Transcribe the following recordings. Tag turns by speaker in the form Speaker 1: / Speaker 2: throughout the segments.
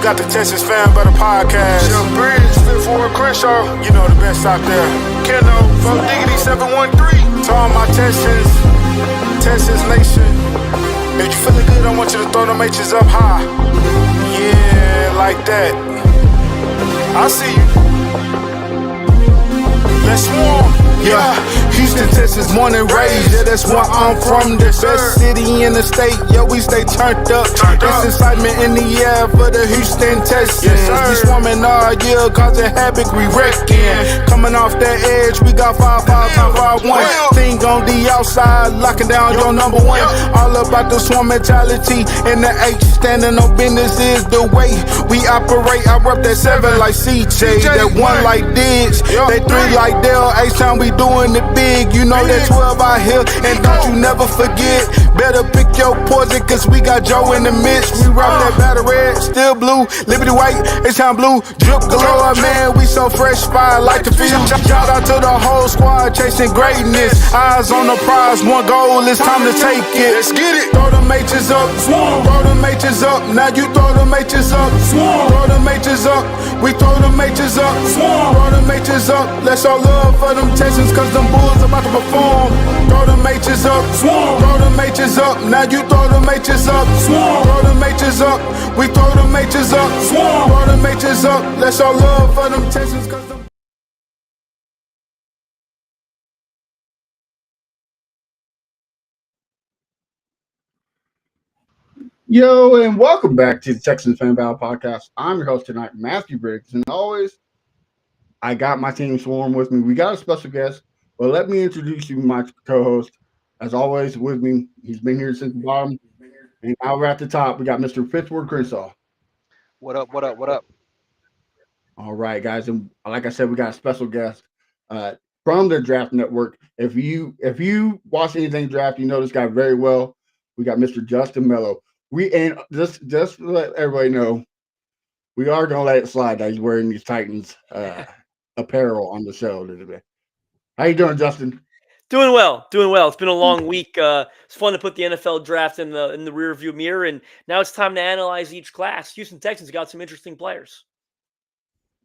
Speaker 1: got the Texans Fan Better Podcast. Jump Bridge, Fifth Ward Crenshaw. You know the best out there. Keno, Vote Diggity 713. To all my Texans Nation. If you feeling good, I want you to throw them H's up high. Yeah, like that. I see you. Let's swarm. Yeah, Houston, Texas, born and raised. Yeah, that's where I'm from. The best city in the state. Yeah, we stay turned up. There's excitement in the air for the Houston Texans. We swarming all year, causing havoc, we wrecking. Coming off that edge, we got 5-5-5-1. Thing on the outside, locking down your number one. All about the swarm mentality. And the H, standing on business is the way we operate. I rep that 7 like CJ, that 1 like Diggs, that 3 like Dell. H-time we doing it big, you know that 12 out here. And don't you never forget, better pick your poison, cause we got Joe in the midst. We rock that battle red, still blue, Liberty white, H-time blue, drip galore, man, we so fresh, fire like the field. Shout out to the whole squad, chasing greatness. Eyes on the prize, one goal, it's time to take it. Let's get it. Throw them H's up, throw them H's up. Now you throw them H's up, throw them H's up. We throw them H's up, throw them H's up. Let's all love for them Texans, cause them Bulls about to perform. Throw them H's up, throw them H's up. Now you throw them H's up, throw them H's up. We throw them H's up, throw them H's up. Let's all love for them Texans, cause them.
Speaker 2: Yo, and welcome back to the Texans Fan Battle Podcast. I'm your host tonight, Matthew Briggs, and always, I got my team swarm with me. We got a special guest, but let me introduce you, my co-host. As always, with me, he's been here since the bottom, and now we're at the top. We got Mr. Fifth Ward Crenshaw.
Speaker 3: What up? What up? What up?
Speaker 2: All right, guys, and like I said, we got a special guest from the Draft Network. If you watch anything draft, you know this guy very well. We got Mr. Justin Melo. And just to let everybody know, we are gonna let it slide that he's wearing these Titans apparel on the show today. How you doing, Justin?
Speaker 4: Doing well. It's been a long week. It's fun to put the NFL draft in the rearview mirror, and now it's time to analyze each class. Houston Texans got some interesting players.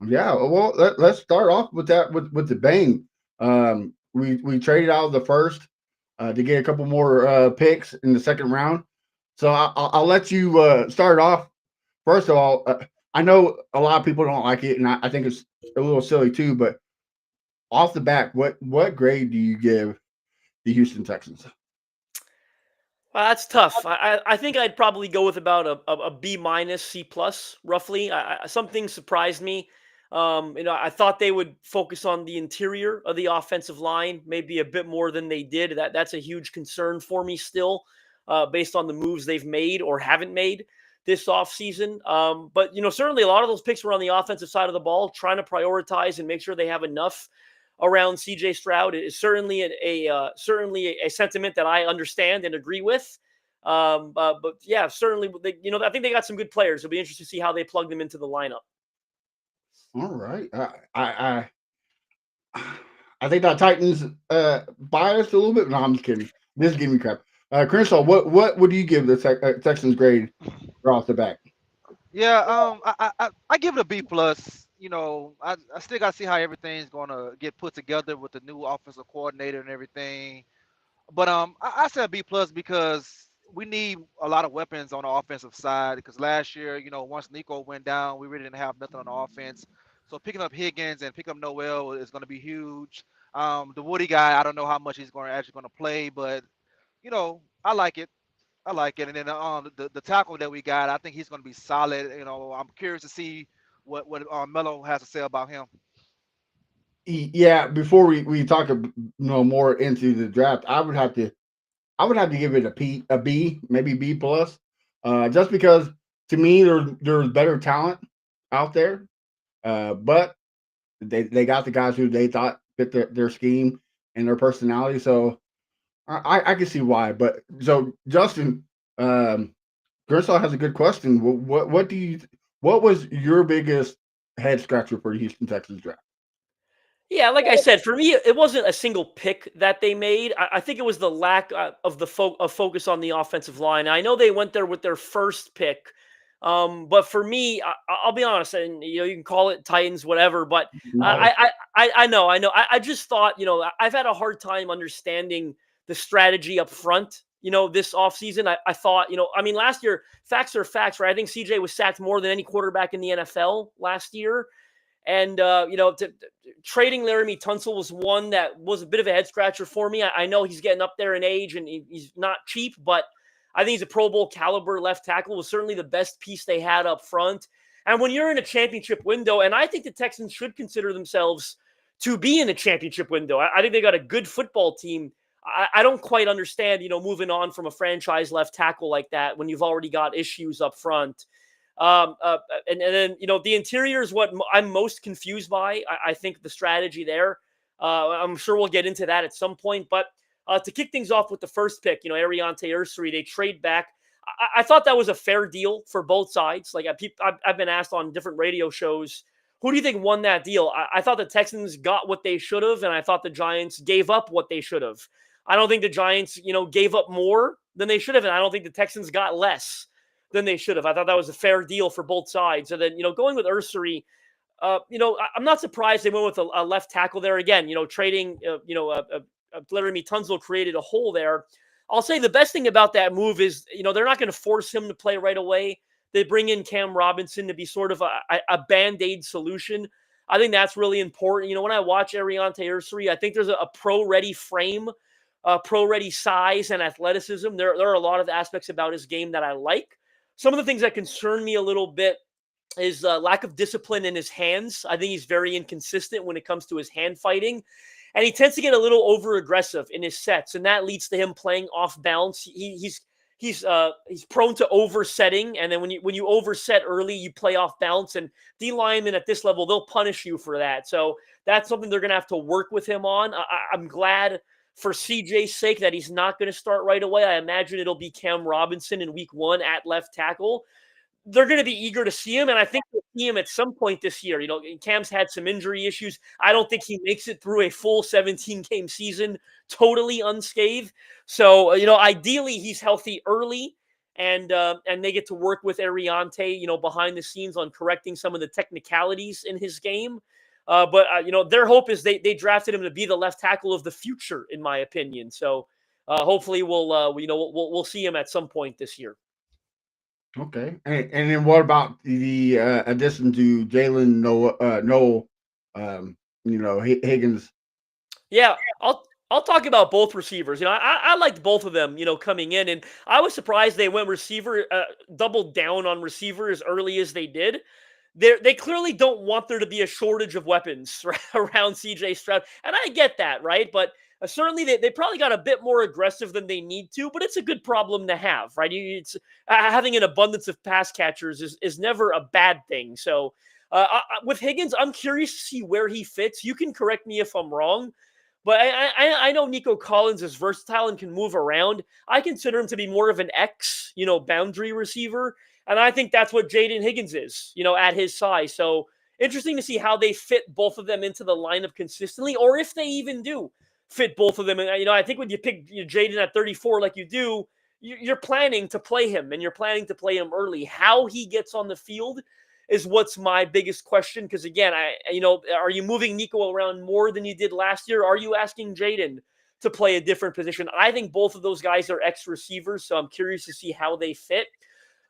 Speaker 2: Yeah, well, let's start off with that with the bang. We traded out of the first to get a couple more picks in the second round. So I'll let you start off. First of all, I know a lot of people don't like it, and I think it's a little silly too. But off the bat, what grade do you give the Houston Texans?
Speaker 4: Well, that's tough. I think I'd probably go with about a B minus, C plus, roughly. Something surprised me. I thought they would focus on the interior of the offensive line, maybe a bit more than they did. That's a huge concern for me still. Based on the moves they've made or haven't made this offseason. But, certainly a lot of those picks were on the offensive side of the ball, trying to prioritize and make sure they have enough around C.J. Stroud. It is certainly a sentiment that I understand and agree with. But yeah, certainly, I think they got some good players. It'll be interesting to see how they plug them into the lineup.
Speaker 2: All right. I think that Titans biased a little bit. No, I'm just kidding. This is giving me crap. Crenshaw, what would you give the Texans grade right off the bat?
Speaker 3: Yeah, I give it a B plus. I still got to see how everything's going to get put together with the new offensive coordinator and everything. But I said B plus because we need a lot of weapons on the offensive side. Because last year, once Nico went down, we really didn't have nothing on the offense. So picking up Higgins and picking up Noel is going to be huge. The Woody guy, I don't know how much he's actually going to play, but I like it. And then the tackle that we got, I think he's going to be solid. I'm curious to see what Melo has to say about him.
Speaker 2: Yeah, before we talk more into the draft, I would have to give it a B, maybe B plus, just because to me there's better talent out there, but they got the guys who they thought fit their scheme and their personality. So I can see why. But so Justin, Gershaw has a good question. What was your biggest head scratcher for the Houston Texans draft?
Speaker 4: Yeah, like I said, for me, it wasn't a single pick that they made. I think it was the lack of focus on the offensive line. I know they went there with their first pick But for me, I'll be honest, and you can call it Titans, whatever. But
Speaker 2: No.
Speaker 4: I know. I just thought, I've had a hard time understanding the strategy up front. This offseason, I thought, last year, facts are facts, right? I think CJ was sacked more than any quarterback in the NFL last year. And, trading Laramie Tunsil was one that was a bit of a head scratcher for me. I know he's getting up there in age and he's not cheap, but I think he's a Pro Bowl caliber left tackle, was certainly the best piece they had up front. And when you're in a championship window, and I think the Texans should consider themselves to be in a championship window, I think they got a good football team. I don't quite understand, moving on from a franchise left tackle like that when you've already got issues up front. And then, the interior is what I'm most confused by. I think the strategy there, I'm sure we'll get into that at some point. But to kick things off with the first pick, Ariante Ursary, they trade back. I thought that was a fair deal for both sides. Like I've been asked on different radio shows, who do you think won that deal? I thought the Texans got what they should have, and I thought the Giants gave up what they should have. I don't think the Giants, gave up more than they should have, and I don't think the Texans got less than they should have. I thought that was a fair deal for both sides. And then, going with Ursary, I'm not surprised they went with a left tackle there again. Trading, Laramie Tunsil created a hole there. I'll say the best thing about that move is, they're not going to force him to play right away. They bring in Cam Robinson to be sort of a Band-Aid solution. I think that's really important. When I watch Ariante Ursary, I think there's a pro-ready frame, pro-ready size and athleticism. There are a lot of aspects about his game that I like. Some of the things that concern me a little bit is lack of discipline in his hands. I think he's very inconsistent when it comes to his hand fighting. And he tends to get a little over aggressive in his sets, and that leads to him playing off balance. He's prone to oversetting, and then when you overset early, you play off balance. And D linemen at this level, they'll punish you for that. So that's something they're going to have to work with him on. I'm glad for CJ's sake that he's not going to start right away. I imagine it'll be Cam Robinson in week 1 at left tackle. They're going to be eager to see him, and I think we'll see him at some point this year. Cam's had some injury issues. I don't think he makes it through a full 17-game season totally unscathed. So, ideally he's healthy early, and they get to work with Ariante, behind the scenes on correcting some of the technicalities in his game. But their hope is they drafted him to be the left tackle of the future, in my opinion. So hopefully we'll see him at some point this year.
Speaker 2: Okay, and then what about the addition to Jalen Noel, Higgins?
Speaker 4: Yeah, I'll talk about both receivers. I liked both of them, coming in, and I was surprised they went receiver, doubled down on receiver as early as they did. They clearly don't want there to be a shortage of weapons around CJ Stroud, and I get that, right? But certainly they probably got a bit more aggressive than they need to, but it's a good problem to have, right? It's having an abundance of pass catchers is never a bad thing. So with Higgins, I'm curious to see where he fits. You can correct me if I'm wrong, but I know Nico Collins is versatile and can move around. I consider him to be more of an X, boundary receiver. And I think that's what Jaden Higgins is, at his size. So interesting to see how they fit both of them into the lineup consistently, or if they even do fit both of them. And, I think when you pick Jaden at 34 like you do, you're planning to play him, and you're planning to play him early. How he gets on the field is what's my biggest question. Because, again, are you moving Nico around more than you did last year? Are you asking Jaden to play a different position? I think both of those guys are ex-receivers, so I'm curious to see how they fit.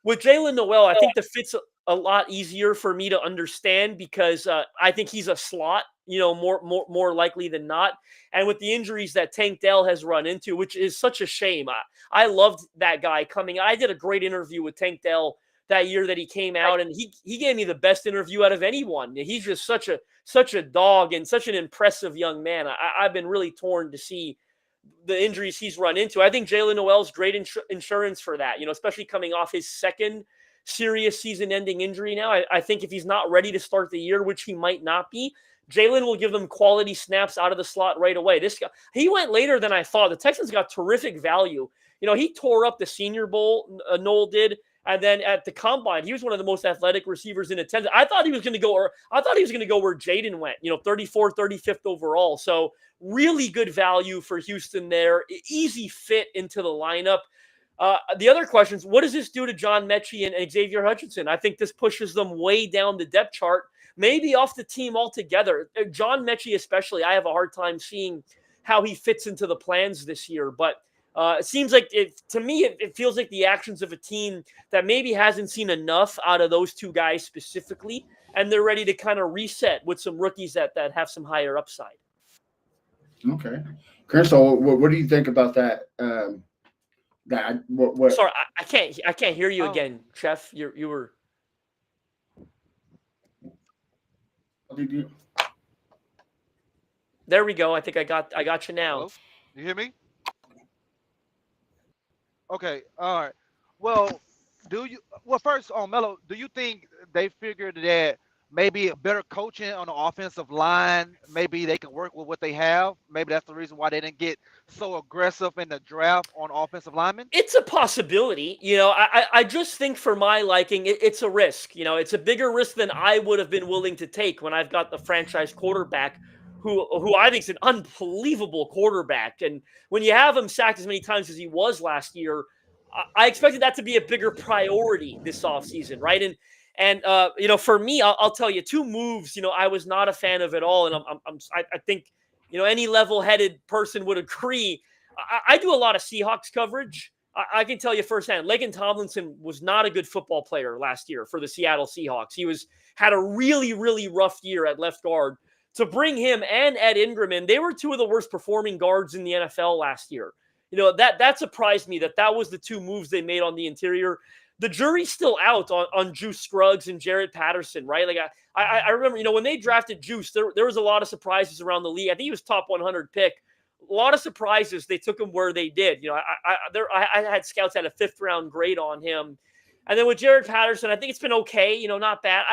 Speaker 4: With Jalen Noel, I think the fit's a lot easier for me to understand because I think he's a slot, more likely than not. And with the injuries that Tank Dell has run into, which is such a shame. I loved that guy coming. I did a great interview with Tank Dell that year that he came out, and he gave me the best interview out of anyone. He's just such a dog and such an impressive young man. I've been really torn to see the injuries he's run into. I think Jalen Noel's great insurance for that, especially coming off his second serious season-ending injury now. I think if he's not ready to start the year, which he might not be, Jalen will give them quality snaps out of the slot right away. This guy, he went later than I thought. The Texans got terrific value. He tore up the Senior Bowl, Noel did, and then at the Combine, he was one of the most athletic receivers in attendance. I thought he was going to go where Jaden went, 34th, 35th overall. So really good value for Houston there. Easy fit into the lineup. The other questions, what does this do to John Mechie and Xavier Hutchinson? I think this pushes them way down the depth chart, maybe off the team altogether. John Mechie especially, I have a hard time seeing how he fits into the plans this year. But it seems like, to me, it feels like the actions of a team that maybe hasn't seen enough out of those two guys specifically, and they're ready to kind of reset with some rookies that have some higher upside.
Speaker 2: Okay. Crystal, what do you think about that? What?
Speaker 4: Sorry, I can't hear you again, Chef. You were.
Speaker 2: Did you?
Speaker 4: There we go. I think I got you now.
Speaker 3: Hello? You hear me? Okay. All right. Well, first on Melo, do you think they figured that maybe better coaching on the offensive line, maybe they can work with what they have? Maybe that's the reason why they didn't get so aggressive in the draft on offensive linemen?
Speaker 4: It's a possibility. I just think for my liking, it's a risk. It's a bigger risk than I would have been willing to take when I've got the franchise quarterback who I think is an unbelievable quarterback. And when you have him sacked as many times as he was last year, I expected that to be a bigger priority this offseason, right? And for me, I'll tell you, two moves, I was not a fan of at all. And I think, any level-headed person would agree. I do a lot of Seahawks coverage. I can tell you firsthand, Laken Tomlinson was not a good football player last year for the Seattle Seahawks. He had a really, really rough year at left guard. To bring him and Ed Ingram in, they were two of the worst performing guards in the NFL last year. That surprised me that was the two moves they made on the interior. The jury's still out on Juice Scruggs and Jared Patterson, right? Like I remember, when they drafted Juice, there was a lot of surprises around the league. I think he was top 100 pick. A lot of surprises. They took him where they did. I had scouts had a 5th round grade on him, and then with Jared Patterson, I think it's been okay. Not bad.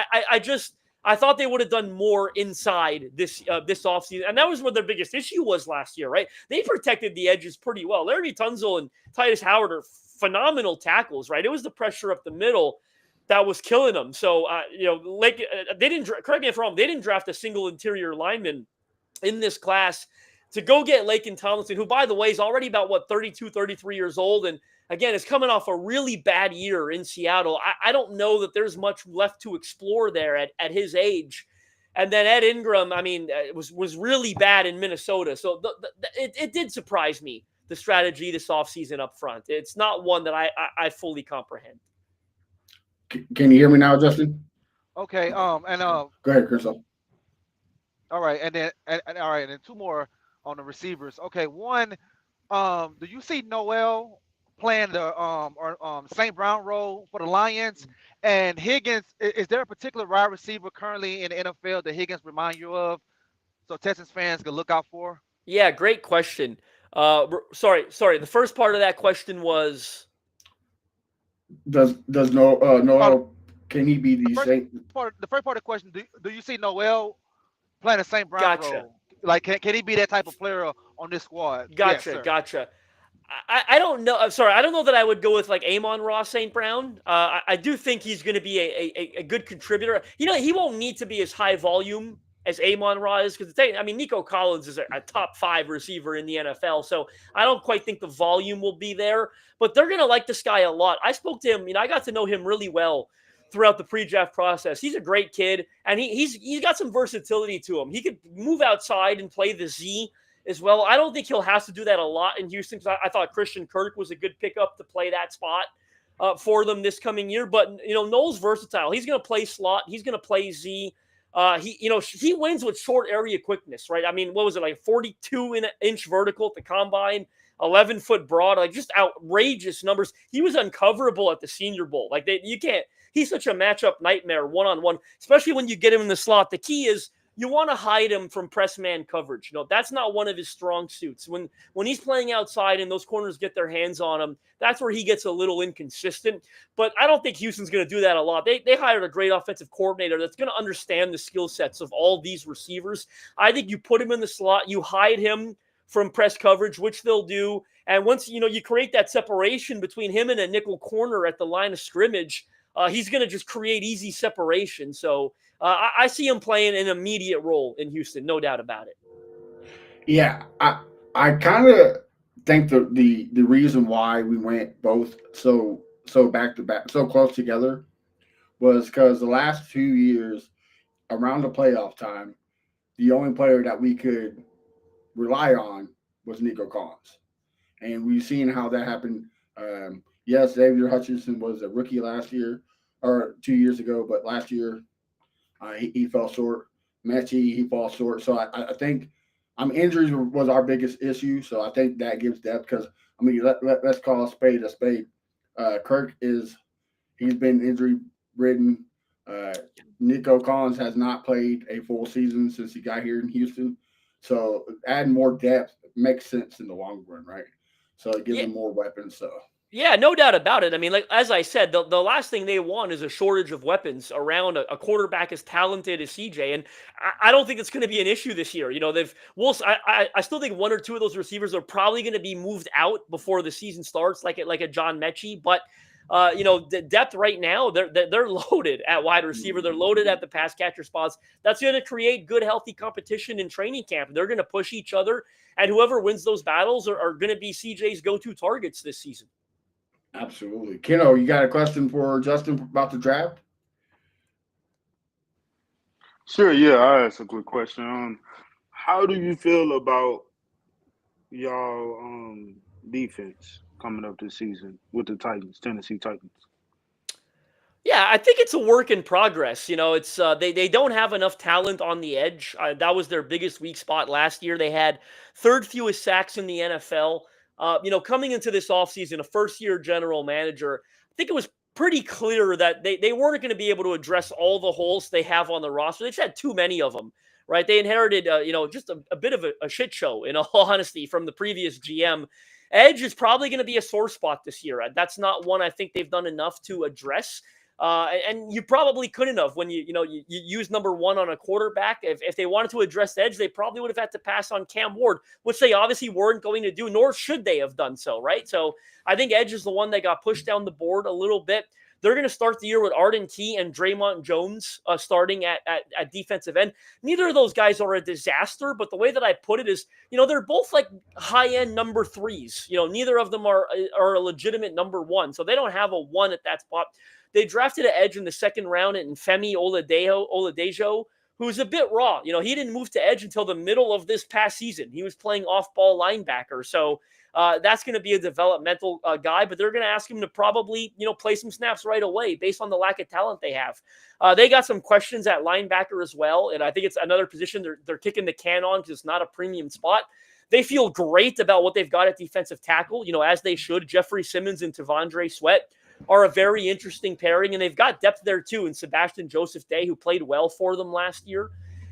Speaker 4: I thought they would have done more inside this offseason. And that was what their biggest issue was last year, right? They protected the edges pretty well. Larry Tunzel and Titus Howard are phenomenal tackles, right? It was the pressure up the middle that was killing them. So, they didn't, correct me if I'm wrong, they didn't draft a single interior lineman in this class to go get Laken Tomlinson, who, by the way, is already about, 32, 33 years old. And again, is coming off a really bad year in Seattle. I don't know that there's much left to explore there at his age. And then Ed Ingram, was really bad in Minnesota. So it did surprise me, the strategy this offseason up front. It's not one that I fully comprehend.
Speaker 2: Can you hear me now, Justin?
Speaker 3: Okay. Go
Speaker 2: ahead, Crystal.
Speaker 3: All right, and then two more on the receivers. Okay, one, do you see Noel playing the St. Brown role for the Lions? And Higgins, is there a particular wide receiver currently in the NFL that Higgins remind you of, so Texans fans can look out for?
Speaker 4: Yeah, great question. Sorry. The first part of that question was,
Speaker 2: does Noel, can he be the same?
Speaker 3: The first part of the question, do you see Noel playing the St. Brown role? Like, can he be that type of player on this squad?
Speaker 4: Gotcha. I don't know. I'm sorry. I don't know that I would go with like Amon-Ra St. Brown. I do think he's going to be a good contributor. He won't need to be as high volume as Amon-Ra is, because Nico Collins is a top 5 receiver in the NFL. So I don't quite think the volume will be there, but they're going to like this guy a lot. I spoke to him. I got to know him really well throughout the pre-draft process. He's a great kid, and he's got some versatility to him. He could move outside and play the Z as well. I don't think he'll have to do that a lot in Houston, because I thought Christian Kirk was a good pickup to play that spot for them this coming year. But Noel's versatile. He's going to play slot. He's going to play Z. He wins with short area quickness, right? What was it, like 42-inch vertical at the combine, 11-foot broad, like just outrageous numbers. He was uncoverable at the Senior Bowl. You can't. He's such a matchup nightmare one-on-one, especially when you get him in the slot. The key is you want to hide him from press man coverage. That's not one of his strong suits. When he's playing outside and those corners get their hands on him, that's where he gets a little inconsistent. But I don't think Houston's going to do that a lot. They hired a great offensive coordinator that's going to understand the skill sets of all these receivers. I think you put him in the slot, you hide him from press coverage, which they'll do. And once, you create that separation between him and a nickel corner at the line of scrimmage, he's going to just create easy separation. So I see him playing an immediate role in Houston, no doubt about it.
Speaker 2: Yeah, I kind of think the reason why we went both so back to back, so close together, was because the last 2 years around the playoff time, the only player that we could rely on was Nico Collins, and we've seen how that happened. Yes, Xavier Hutchinson was a rookie last year or 2 years ago, but last year he fell short. Mechie, he falls short. So I think injuries was our biggest issue. So I think that gives depth because, let's call a spade a spade. Kirk he's been injury ridden. Nico Collins has not played a full season since he got here in Houston. So adding more depth makes sense in the long run, right? So it gives them more weapons. So
Speaker 4: yeah, no doubt about it. I mean, like as I said, the last thing they want is a shortage of weapons around a quarterback as talented as CJ, and I don't think it's going to be an issue this year. You know, I still think one or two of those receivers are probably going to be moved out before the season starts, like a John Mechie. But the depth right now, they're loaded at wide receiver. They're loaded at the pass catcher spots. That's going to create good, healthy competition in training camp. They're going to push each other, and whoever wins those battles are going to be CJ's go-to targets this season.
Speaker 2: Absolutely. Keno, you got a question for Justin about the draft?
Speaker 5: Sure, yeah, I asked a quick question. How do you feel about y'all defense coming up this season with the Titans, Tennessee Titans?
Speaker 4: Yeah, I think it's a work in progress. You know, it's they don't have enough talent on the edge. That was their biggest weak spot last year. They had third fewest sacks in the NFL. Coming into this offseason, a first-year general manager, I think it was pretty clear that they weren't going to be able to address all the holes they have on the roster. They just had too many of them, right? They inherited, just a bit of a shit show, in all honesty, from the previous GM. Edge is probably going to be a sore spot this year. That's not one I think they've done enough to address. And you probably couldn't have when you use number one on a quarterback. If they wanted to address edge, they probably would have had to pass on Cam Ward, which they obviously weren't going to do, nor should they have done so, right? So I think edge is the one that got pushed down the board a little bit. They're going to start the year with Arden Key and Draymond Jones starting at defensive end. Neither of those guys are a disaster, but the way that I put it is, they're both like high-end number threes. Neither of them are a legitimate number one, so they don't have a one at that spot. They drafted an edge in the second round in Femi Oladejo, who's a bit raw. He didn't move to edge until the middle of this past season. He was playing off-ball linebacker. So that's going to be a developmental guy, but they're going to ask him to probably, play some snaps right away based on the lack of talent they have. They got some questions at linebacker as well, and I think it's another position they're kicking the can on because it's not a premium spot. They feel great about what they've got at defensive tackle, as they should. Jeffrey Simmons and Tavondre Sweat are a very interesting pairing, and they've got depth there too in Sebastian Joseph Day, who played well for them last year.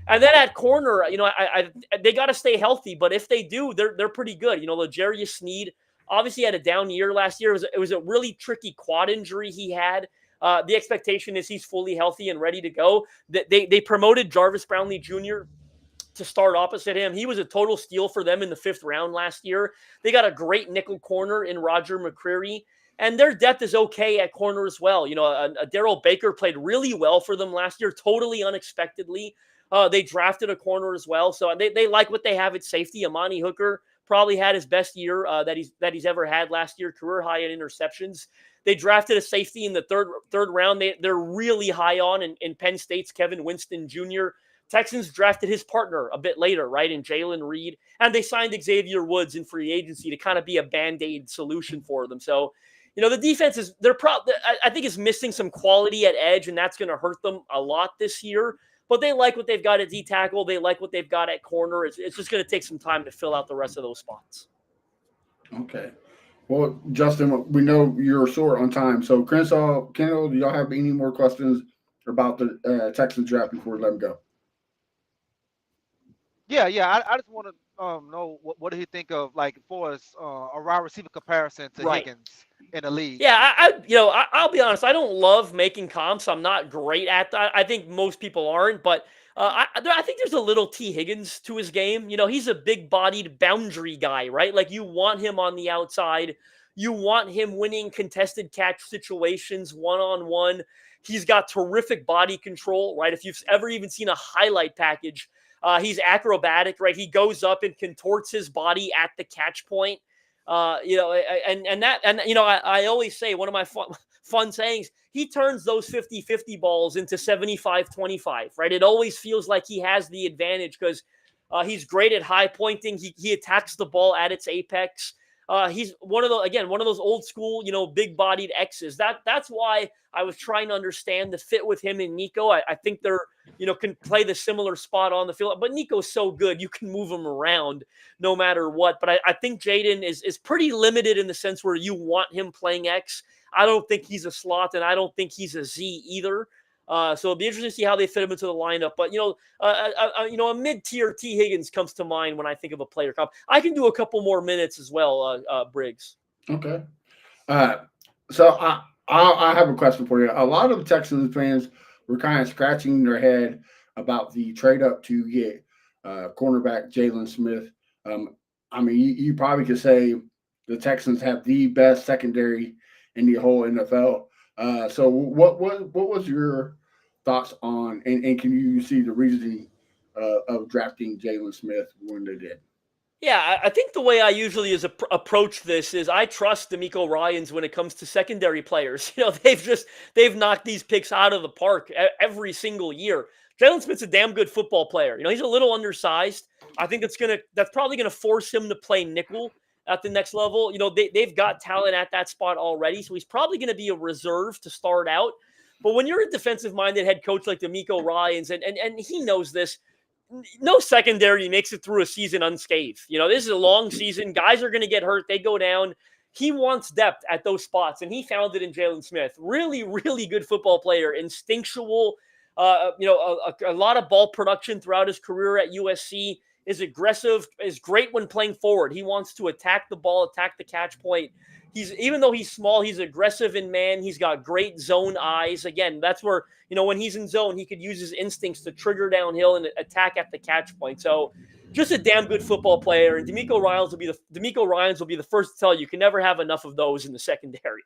Speaker 4: And then at corner, they got to stay healthy, but if they do, they're pretty good. L'Jarius Sneed obviously had a down year last year. It was a really tricky quad injury he had. The expectation is he's fully healthy and ready to go. They promoted Jarvis Brownlee Jr. to start opposite him. He was a total steal for them in the 5th round last year. They got a great nickel corner in Roger McCreary. And their depth is okay at corner as well. Darrell Baker played really well for them last year, totally unexpectedly. They drafted a corner as well. So they like what they have at safety. Amani Hooker probably had his best year that he's ever had last year, career high in interceptions. They drafted a safety in the third round. They're really high on in Penn State's Kevin Winston Jr. Texans drafted his partner a bit later, right, in Jalen Reed. And they signed Xavier Woods in free agency to kind of be a Band-Aid solution for them. So, the defense I think is missing some quality at edge, and that's going to hurt them a lot this year. But they like what they've got at D tackle. They like what they've got at corner. It's just going to take some time to fill out the rest of those spots.
Speaker 2: Okay. Well, Justin, we know you're short on time. So, Kendall, do y'all have any more questions about the Texans draft before we let them go?
Speaker 3: Yeah. I just want to know what do he think of, like, for us a wide receiver comparison to Higgins in the league.
Speaker 4: Yeah, I'll be honest. I don't love making comps. I'm not great at that. I think most people aren't, but I think there's a little T. Higgins to his game. He's a big-bodied boundary guy, right? Like, you want him on the outside. You want him winning contested catch situations one-on-one. He's got terrific body control, right? If you've ever even seen a highlight package, he's acrobatic, right? He goes up and contorts his body at the catch point. I always say one of my fun sayings, he turns those 50-50 balls into 75-25, right? It always feels like he has the advantage because he's great at high pointing. He attacks the ball at its apex. He's one of those old school, big bodied X's. That's why I was trying to understand the fit with him and Nico. I think they're, can play the similar spot on the field, but Nico's so good. You can move him around no matter what. But I think Jaden is pretty limited in the sense where you want him playing X. I don't think he's a slot, and I don't think he's a Z either. So it'll be interesting to see how they fit him into the lineup. But a mid-tier T. Higgins comes to mind when I think of a player comp. I can do a couple more minutes as well, Briggs.
Speaker 2: Okay. So I have a question for you. A lot of Texans fans were kind of scratching their head about the trade up to get cornerback Jalen Smith. You probably could say the Texans have the best secondary in the whole NFL. So what was your thoughts on, and can you see the reasoning of drafting Jalen Smith when they did?
Speaker 4: Yeah, I think the way I usually approach this is I trust DeMeco Ryans when it comes to secondary players. They've knocked these picks out of the park every single year. Jalen Smith's a damn good football player. He's a little undersized. I think that's probably gonna force him to play nickel at the next level. They've got talent at that spot already, so he's probably gonna be a reserve to start out. But when you're a defensive-minded head coach like DeMeco Ryans, and he knows this, no secondary makes it through a season unscathed. This is a long season. Guys are going to get hurt. They go down. He wants depth at those spots, and he found it in Jalen Smith. Really, really good football player, instinctual, a lot of ball production throughout his career at USC, is aggressive, is great when playing forward. He wants to attack the ball, attack the catch point. Even though he's small, he's aggressive in man. He's got great zone eyes. Again, that's where, when he's in zone, he could use his instincts to trigger downhill and attack at the catch point. So just a damn good football player. And DeMeco Ryans will be the first to tell you can never have enough of those in the secondary.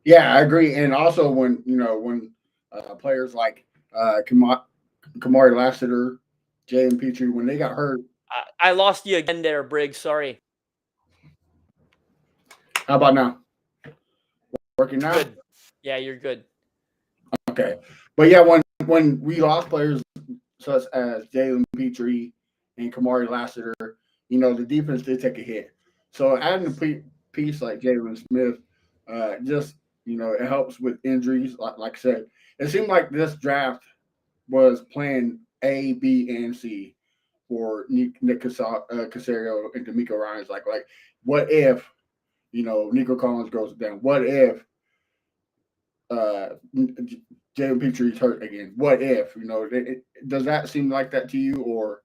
Speaker 2: Yeah, I agree. And also when players like Kamari Lassiter, Jalen Petrie, when they got hurt.
Speaker 4: I lost you again there, Briggs. Sorry.
Speaker 2: How about now? Working now?
Speaker 4: Good. Yeah, you're good.
Speaker 2: Okay. But yeah, when we lost players such as Jalen Petrie and Kamari Lassiter, the defense did take a hit. So adding a piece like Jalen Smith, it helps with injuries. Like I said, it seemed like this draft was plan A, B, and C for Nick Caserio and DeMeco Ryans. Like what if Nico Collins goes down? What if Jalen Petrie's hurt again? What if does that seem like that to you, or?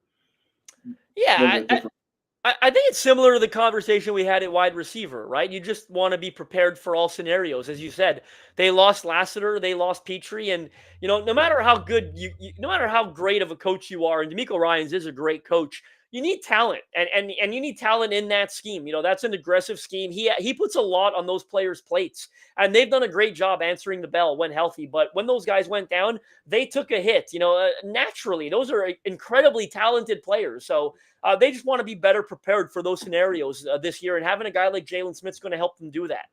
Speaker 4: Yeah, I think it's similar to the conversation we had at wide receiver, right? You just want to be prepared for all scenarios. As you said, they lost Lassiter, they lost Petrie, and no matter how good no matter how great of a coach you are, and DeMeco Ryans is a great coach, you need talent, and you need talent in that scheme. That's an aggressive scheme. He puts a lot on those players' plates, and they've done a great job answering the bell when healthy. But when those guys went down, they took a hit. Naturally, those are incredibly talented players. So they just want to be better prepared for those scenarios this year, and having a guy like Jalen Smith's going to help them do that.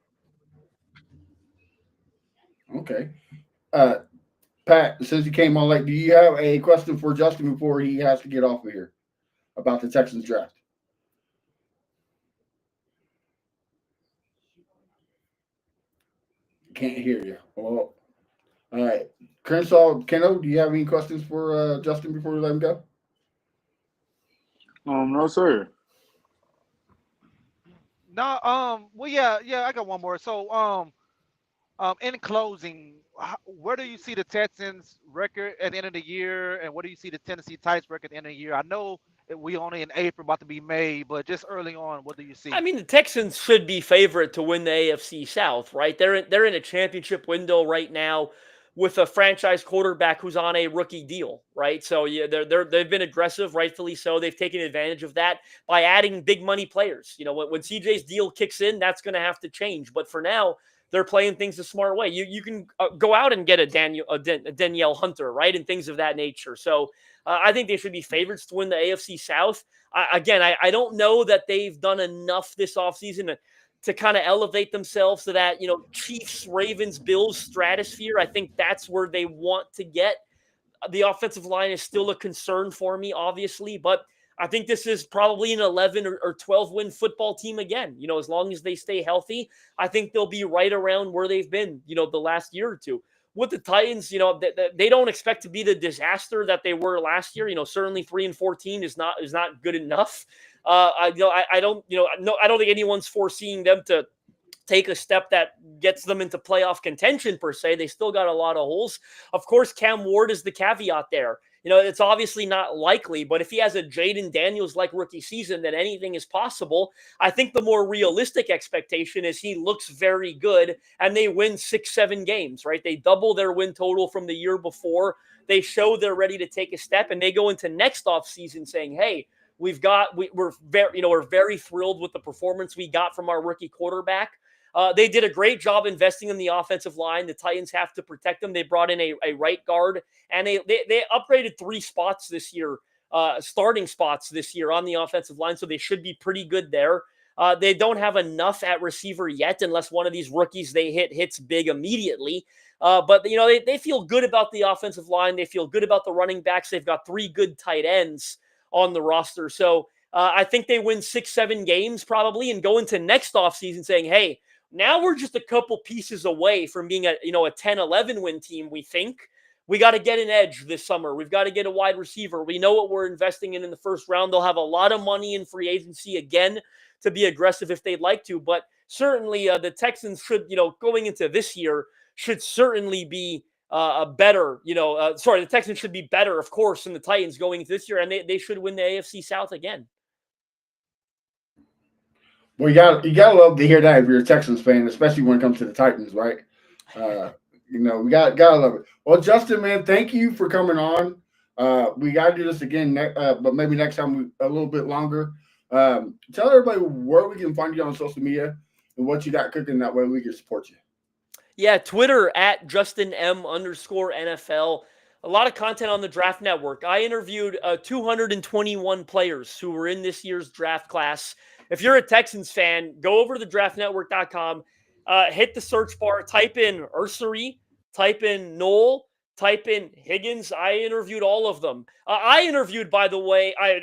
Speaker 2: Okay. Pat, since you came on late, do you have a question for Justin before he has to get off of here about the Texans draft? Can't hear you. Well, all right. Keno, do you have any questions for Justin before we let him go?
Speaker 5: No, sir.
Speaker 3: No, well, yeah, I got one more. So, in closing, where do you see the Texans record at the end of the year, and what do you see the Tennessee Titans record at the end of the year? I know that we only in April about to be May, but just early on, what do you see?
Speaker 4: The Texans should be favorite to win the AFC South, right? They're in a championship window right now with a franchise quarterback who's on a rookie deal, right? So yeah, they've been aggressive, rightfully so. They've taken advantage of that by adding big money players. When CJ's deal kicks in, that's going to have to change. But for now, they're playing things a smart way. You can go out and get a Danielle Hunter, right, and things of that nature. So I think they should be favorites to win the AFC South. I don't know that they've done enough this offseason to kind of elevate themselves to that, Chiefs, Ravens, Bills stratosphere. I think that's where they want to get. The offensive line is still a concern for me, obviously, but I think this is probably an 11 or 12 win football team again. As long as they stay healthy, I think they'll be right around where they've been, the last year or two. With the Titans, they don't expect to be the disaster that they were last year. Certainly 3-14 is not good enough. I don't think anyone's foreseeing them to take a step that gets them into playoff contention per se. They still got a lot of holes. Of course, Cam Ward is the caveat there. It's obviously not likely, but if he has a Jaden Daniels-like rookie season, then anything is possible. I think the more realistic expectation is he looks very good and they win 6-7 games, right? They double their win total from the year before. They show they're ready to take a step, and they go into next offseason saying, hey, we're very thrilled with the performance we got from our rookie quarterback. They did a great job investing in the offensive line. The Titans have to protect them. They brought in a right guard, and they upgraded 3 spots this year, starting spots this year on the offensive line, so they should be pretty good there. They don't have enough at receiver yet, unless one of these rookies they hits big immediately. But they feel good about the offensive line. They feel good about the running backs. They've got 3 good tight ends on the roster. So I think they win 6-7 games probably and go into next offseason saying, hey, now we're just a couple pieces away from being a 10-11 win team, we think. We got to get an edge this summer. We've got to get a wide receiver. We know what we're investing in the first round. They'll have a lot of money in free agency again to be aggressive if they'd like to. But certainly the Texans should, going into this year, should certainly be better. The Texans should be better, of course, than the Titans going into this year. And they should win the AFC South again.
Speaker 2: Well, you gotta love to hear that if you're a Texans fan, especially when it comes to the Titans, right? We gotta love it. Well, Justin, man, thank you for coming on. We gotta do this again, but maybe next time a little bit longer. Tell everybody where we can find you on social media and what you got cooking. That way we can support you.
Speaker 4: Yeah, Twitter at JustinM_NFL. A lot of content on the Draft Network. I interviewed 221 players who were in this year's draft class. If you're a Texans fan, go over to thedraftnetwork.com, hit the search bar, type in Ursary, type in Knoll, type in Higgins. I interviewed all of them. I interviewed, by the way, I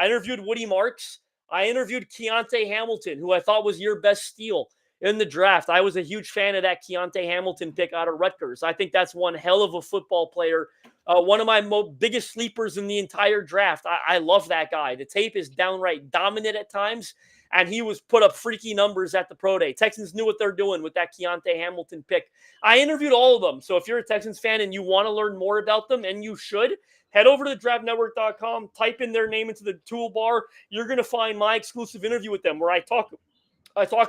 Speaker 4: interviewed Woody Marks. I interviewed Keontae Hamilton, who I thought was your best steal in the draft. I was a huge fan of that Keontae Hamilton pick out of Rutgers. I think that's one hell of a football player. One of my biggest sleepers in the entire draft. I love that guy. The tape is downright dominant at times, and he was put up freaky numbers at the pro day. Texans knew what they're doing with that Keontae Hamilton pick. I interviewed all of them. So if you're a Texans fan and you want to learn more about them, and you should, head over to thedraftnetwork.com, type in their name into the toolbar. You're going to find my exclusive interview with them where I talk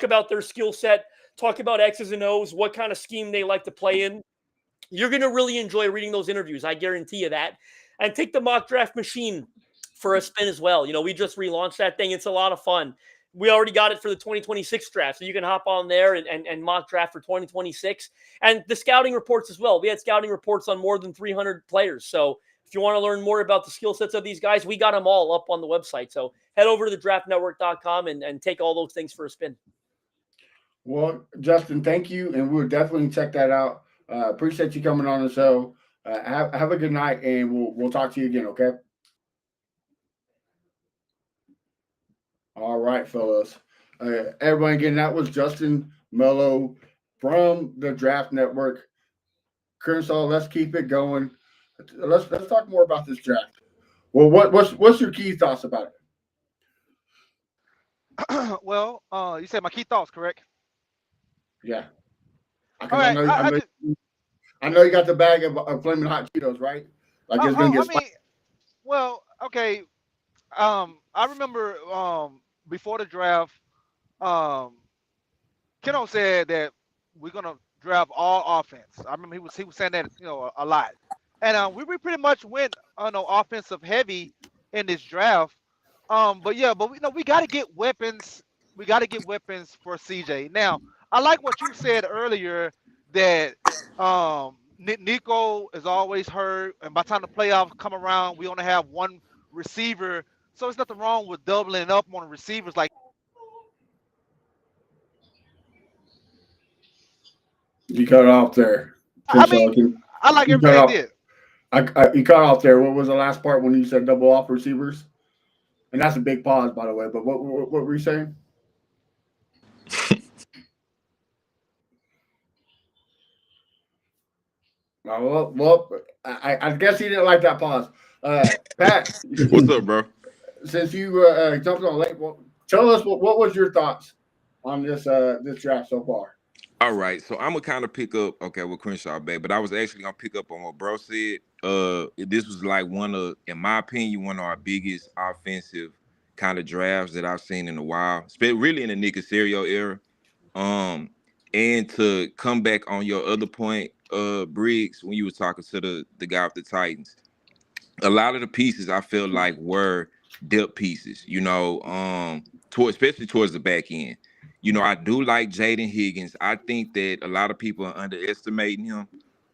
Speaker 4: about their skill set, talk about X's and O's, what kind of scheme they like to play in. You're going to really enjoy reading those interviews. I guarantee you that. And take the mock draft machine for a spin as well. We just relaunched that thing. It's a lot of fun. We already got it for the 2026 draft. So you can hop on there and mock draft for 2026. And the scouting reports as well. We had scouting reports on more than 300 players. So if you want to learn more about the skill sets of these guys, we got them all up on the website. So head over to thedraftnetwork.com and take all those things for a spin.
Speaker 2: Well, Justin, thank you. And we'll definitely check that out. Appreciate you coming on the show. Have a good night, and we'll talk to you again, okay? All right, fellas. Everybody, again, that was Justin Melo from the Draft Network. Kershaw, let's keep it going. Let's talk more about this draft. Well, what's your key thoughts about
Speaker 3: it? Well, you said my key thoughts, correct?
Speaker 2: Yeah.
Speaker 3: All right.
Speaker 2: I know you got the bag of Flaming Hot Cheetos, right? Like it's gonna get spicy.
Speaker 3: Well, okay. I remember before the draft, Keno said that we're gonna draft all offense. I remember he was saying that a lot, and we pretty much went offensive heavy in this draft. But we got to get weapons. We got to get weapons for CJ. Now, I like what you said earlier that Nico is always hurt, and by the time the playoffs come around, we only have one receiver. So there's nothing wrong with doubling up on the receivers. Like
Speaker 2: You cut off there,
Speaker 3: I
Speaker 2: Crenshaw.
Speaker 3: mean, I like
Speaker 2: You cut
Speaker 3: everything he
Speaker 2: off.
Speaker 3: did.
Speaker 2: You cut off there. What was the last part when you said double off receivers? And that's a big pause, by the way. But what were you saying? Well, I guess he didn't like that pause. Pat,
Speaker 6: What's up, bro?
Speaker 2: since you jumped on late, well, tell us what was your thoughts on this draft so far?
Speaker 6: All right, so I'm gonna kind of pick up, okay, with Crenshaw back, but I was actually gonna pick up on what bro said. This was like one of, in my opinion, one of our biggest offensive kind of drafts that I've seen in a while, really in the Nick Casario era. Um, and to come back on your other point, Briggs, when you were talking to the guy with the Titans, a lot of the pieces I feel like were depth pieces, especially towards the back end. I do like Jaden Higgins. I think that a lot of people are underestimating him.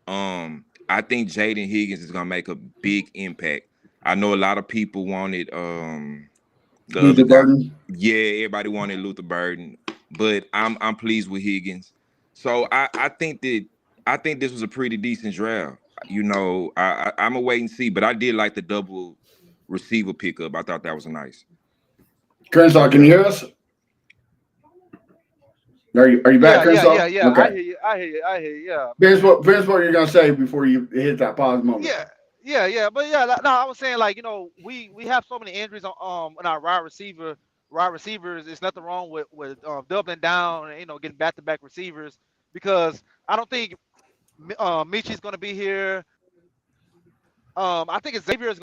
Speaker 6: I think Jaden Higgins is gonna make a big impact. I know a lot of people wanted the other
Speaker 2: Luther
Speaker 6: guy.
Speaker 2: Burden.
Speaker 6: Yeah, everybody wanted Luther Burden, but I'm pleased with Higgins. So I think this was a pretty decent draft. I'm a wait and see, but I did like the double receiver pickup. I thought that was nice.
Speaker 2: Crenshaw, can you hear us? Are you back, Crenshaw?
Speaker 3: Yeah. I
Speaker 2: Okay.
Speaker 3: hear you. I hear you. I hear you. Yeah.
Speaker 2: Vince, what you're gonna say before you hit that pause moment?
Speaker 3: Yeah. But yeah, no, I was saying like we have so many injuries on in our wide receivers. There's nothing wrong with doubling down and getting back to back receivers because I don't think Michi's going to be here. I think Xavier is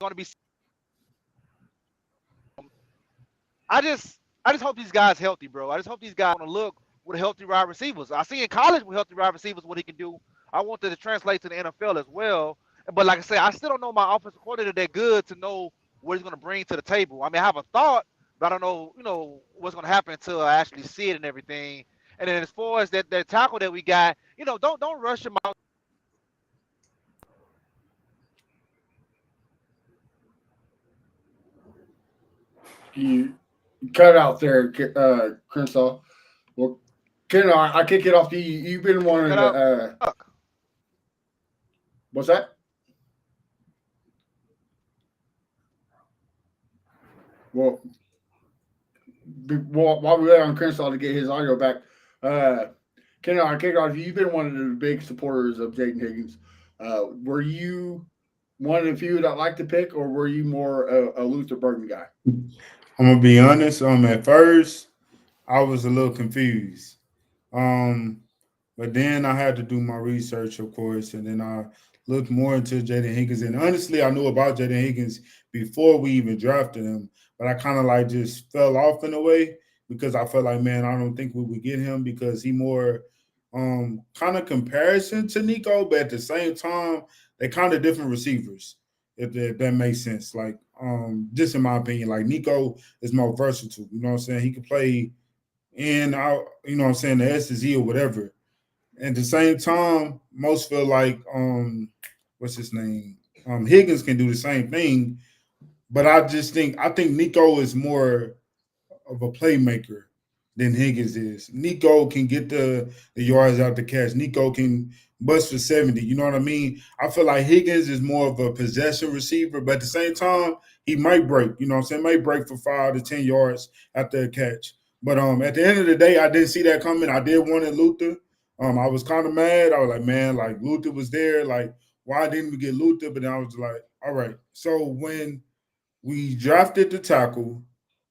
Speaker 3: going to be. I just hope these guys healthy, bro. I just hope these guys want to look with healthy wide receivers. I see in college with healthy wide receivers what he can do. I want that to translate to the NFL as well. But like I said, I still don't know my offensive coordinator that good to know what he's going to bring to the table. I mean, I have a thought, but I don't know, what's going to happen until I actually see it and everything. And then as far as that tackle that we got, don't rush him out.
Speaker 2: You cut out there, Crenshaw. Well, Ken, I kick it off to you. You've been wanting
Speaker 3: Cut
Speaker 2: to.
Speaker 3: out.
Speaker 2: What's that? Well, while we wait on Crenshaw to get his audio back, Ken, I kick it off. You've been one of the big supporters of Jaden Higgins. Were you one of the few that liked the pick, or were you more a Luther Burden guy?
Speaker 7: I'm gonna be honest. At first, I was a little confused. But then I had to do my research, of course, and then I looked more into Jaden Higgins. And honestly, I knew about Jaden Higgins before we even drafted him, but I kind of like just fell off in a way because I felt like, man, I don't think we would get him because he more kind of comparison to Nico, but at the same time, they're kind of different receivers, if that makes sense. Like, just in my opinion, like Nico is more versatile. You know what I'm saying? He can play in out, you know what I'm saying, the S to Z or whatever. At the same time, most feel like what's his name? Higgins can do the same thing, but I think Nico is more of a playmaker than Higgins is. Nico can get the yards out the catch. Nico can bust for 70. You know what I mean? I feel like Higgins is more of a possession receiver, but at the same time, he might break. You know what I'm saying? Might break for 5 to 10 yards after a catch. But at the end of the day, I didn't see that coming. I did want it Luther. I was kind of mad. I was like, man, like Luther was there. Like, why didn't we get Luther? But then I was like, all right. So when we drafted the tackle,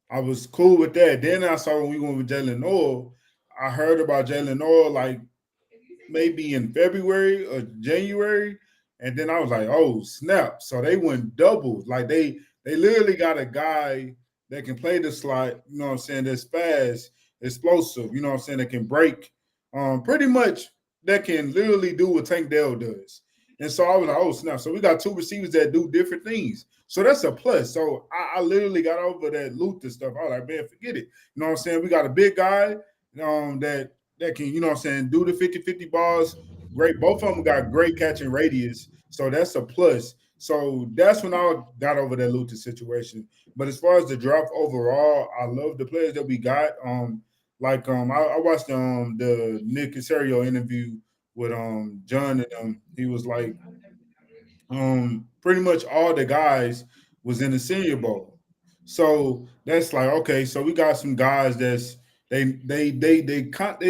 Speaker 7: I was cool with that. Then I saw when we went with Jalen Noel, I heard about Jalen Noel like maybe in February or January. And then I was like, oh, snap. So they went double. Like they literally got a guy that can play the slot, you know what I'm saying, that's fast, explosive, you know what I'm saying, that can break. Pretty much that can literally do what Tank Dell does. And so I was like, oh snap! So we got two receivers that do different things. So that's a plus. So I literally got over that Luther stuff. I was like, man, forget it. You know what I'm saying? We got a big guy that can, you know what I'm saying, do the 50-50 balls. Great. Both of them got great catching radius. So that's a plus. So that's when I got over that Luther situation. But as far as the draft overall, I love the players that we got. I watched the Nick Casario interview with John and he was like, pretty much all the guys was in the Senior Bowl. So that's like, okay, so we got some guys that's they're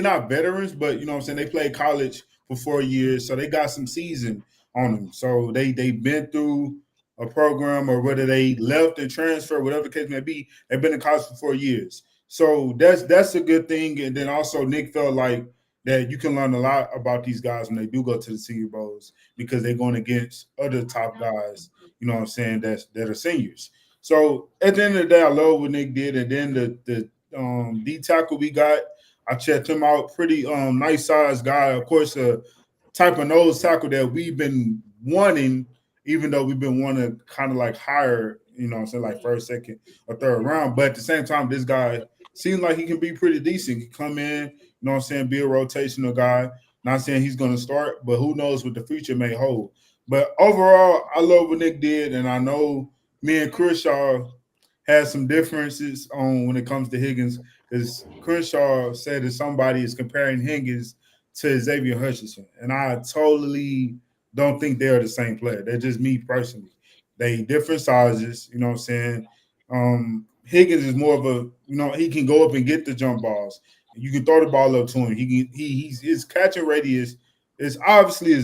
Speaker 7: not veterans, but you know what I'm saying, they played college for 4 years, so they got some season on them. So they've been through a program, or whether they left and transferred, whatever the case may be, they've been in college for 4 years. So that's a good thing. And then also Nick felt like that you can learn a lot about these guys when they do go to the Senior Bowls because they're going against other top guys, you know what I'm saying, that are seniors. So at the end of the day, I love what Nick did. And then the D tackle we got, I checked him out. Pretty nice sized guy. Of course, a type of nose tackle that we've been wanting, even though we've been wanting to kind of like higher, you know what I'm saying, like first, second, or third round. But at the same time, this guy seems like he can be pretty decent. He come in, you know what I'm saying, be a rotational guy. Not saying he's going to start, but who knows what the future may hold. But overall, I love what Nick did, and I know me and Crenshaw had some differences on when it comes to Higgins, because Crenshaw said that somebody is comparing Higgins to Xavier Hutchinson, and I totally don't think they're the same player. They're just me personally. They different sizes, you know what I'm saying? Higgins is more of a, you know, he can go up and get the jump balls. You can throw the ball up to him. His catching radius is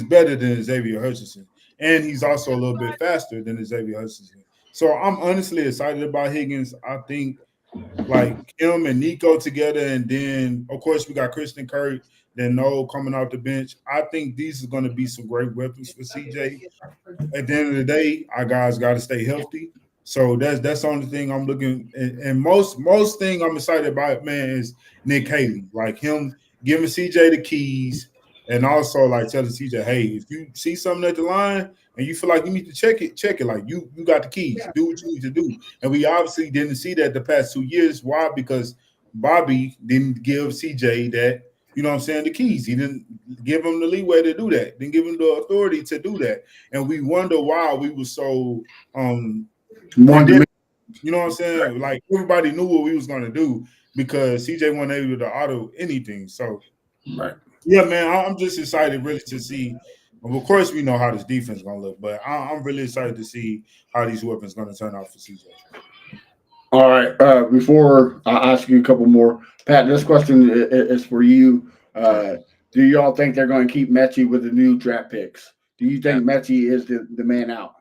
Speaker 7: better than Xavier Hutchinson, and he's also a little bit faster than Xavier Hutchinson. So I'm honestly excited about Higgins. I think like him and Nico together, and then of course we got Christian Kirk, then Noel coming off the bench. I think these are going to be some great weapons for CJ. At the end of the day, our guys got to stay healthy. So that's the only thing I'm looking, and most thing I'm excited about, man, is Nick Haley. Like him giving CJ the keys, and also like telling CJ, hey, if you see something at the line and you feel like you need to check it. Like you got the keys. Do what you need to do. And we obviously didn't see that the past 2 years. Why? Because Bobby didn't give CJ that, you know what I'm saying, the keys. He didn't give him the leeway to do that. Didn't give him the authority to do that. And we wonder why we were so you know what I'm saying? Like everybody knew what we was gonna do because CJ wasn't able to auto anything. So
Speaker 2: Right.
Speaker 7: yeah, man, I'm just excited really to see. Of course, we know how this defense is gonna look, but I'm really excited to see how these weapons gonna turn out for CJ.
Speaker 2: All right. Before I ask you a couple more, Pat, this question is for you. Do y'all think they're going to keep Mechie with the new draft picks? Do you think Mechie is the man out?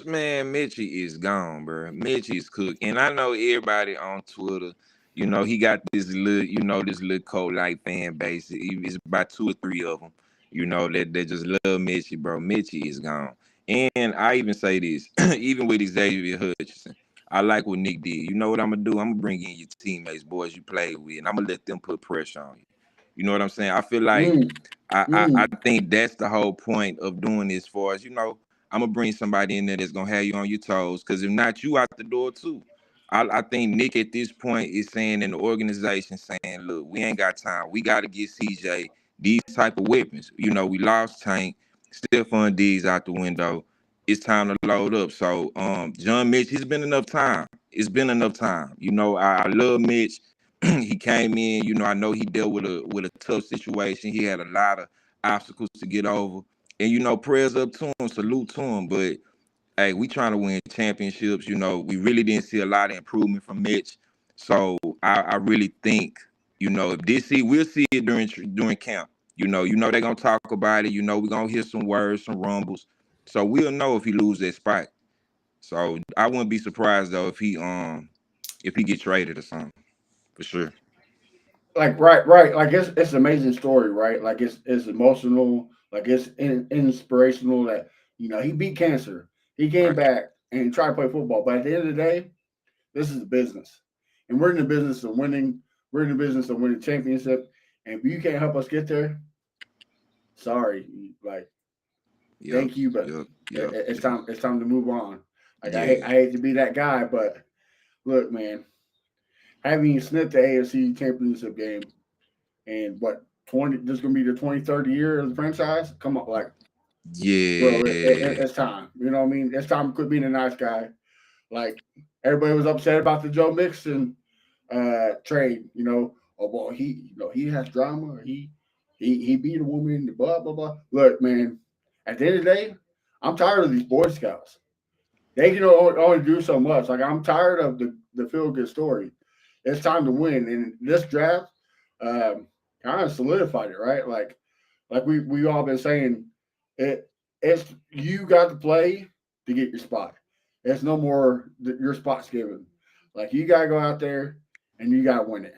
Speaker 6: Man, Mitchie is gone, bro. Mitchie is cooked. And I know everybody on Twitter, you know, he got this little cult like fan base. It's about 2 or 3 of them, you know, that just love Mitchie, bro. Mitchie is gone. And I even say this, even with Xavier Hutchinson, I like what Nick did. You know what I'm gonna do? I'm gonna bring in your teammates, boys you played with, and I'm gonna let them put pressure on you. You know what I'm saying? I feel like I think that's the whole point of doing this for us. You know, I'm gonna bring somebody in there that's gonna have you on your toes. Cause if not, you out the door too. I think Nick at this point is saying in the organization, saying, look, we ain't got time. We gotta get CJ these type of weapons. You know, we lost Tank, Stephon Diggs out the window. It's time to load up. So John Mitch, it's been enough time. It's been enough time. You know, I love Mitch. He came in, you know, I know he dealt with a tough situation. He had a lot of obstacles to get over. And, you know, prayers up to him, salute to him. But, hey, we trying to win championships. You know, we really didn't see a lot of improvement from Mitch. So I really think, you know, if we'll see it during camp. You know they're going to talk about it. You know, we're going to hear some words, some rumbles. So we'll know if he lose that spot. So I wouldn't be surprised, though, if he gets traded or something, for sure.
Speaker 2: Like right. Like it's an amazing story, right? Like it's emotional, like it's inspirational. That he beat cancer, he came
Speaker 6: Right.
Speaker 2: back and tried to play football. But at the end of the day, this is a business, and we're in the business of winning. We're in the business of winning championship, and if you can't help us get there, sorry, like Thank you, but it's time. It's time to move on. Like I hate to be that guy, but look, man, having sniffed the AFC Championship game and what 20? This is gonna be the 23rd year of the franchise. Come on, like bro, it's time. You know what I mean? It's time to quit being a nice guy. Like everybody was upset about the Joe Mixon trade. You know, oh well, he has drama. He beat a woman. Blah blah blah. Look, man. At the end of the day, I'm tired of these Boy Scouts. They can only do so much. Like I'm tired of the feel good story. It's time to win, and this draft kind of solidified it, right? Like we all been saying, it's you got to play to get your spot. It's no more your spot's given. Like you gotta go out there and you gotta win it.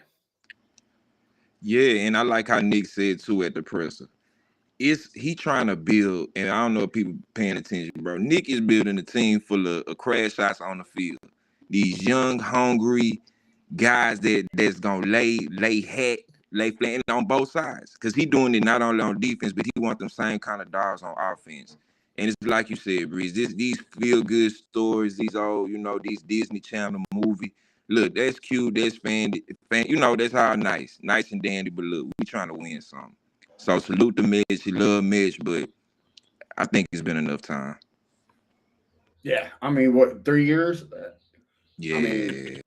Speaker 6: Yeah, and I like how Nick said too at the presser. He trying to build, and I don't know if people paying attention, bro. Nick is building a team full of crash shots on the field. These young, hungry guys that's gonna lay flat on both sides. Cause he doing it not only on defense, but he want them same kind of dogs on offense. And it's like you said, Breeze. These feel good stories, these old, these Disney Channel movie. Look, that's cute, that's fan, that's how nice and dandy. But look, we trying to win something. So salute to Mitch. He love Mitch, but I think it's been enough time.
Speaker 2: Yeah, I mean, what 3 years?
Speaker 6: Yeah.
Speaker 2: I mean,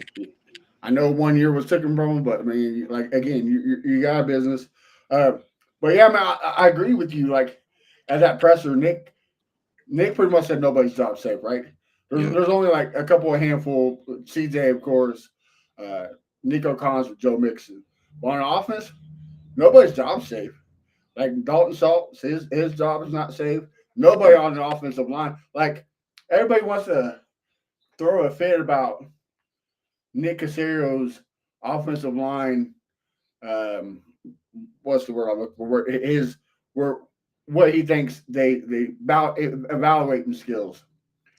Speaker 2: I know 1 year was taken from him, but I mean, like again, you got a business. But yeah, man, I agree with you. Like at that presser, Nick pretty much said nobody's job safe, right? There's only like a couple of handful. CJ, of course, Nico Collins with Joe Mixon. But on offense, nobody's job safe. Like Dalton Schultz, his job is not safe. Nobody on the offensive line. Like everybody wants to throw a fit about Nick Casario's offensive line. What's the word I'm looking for? What he thinks they evaluating skills.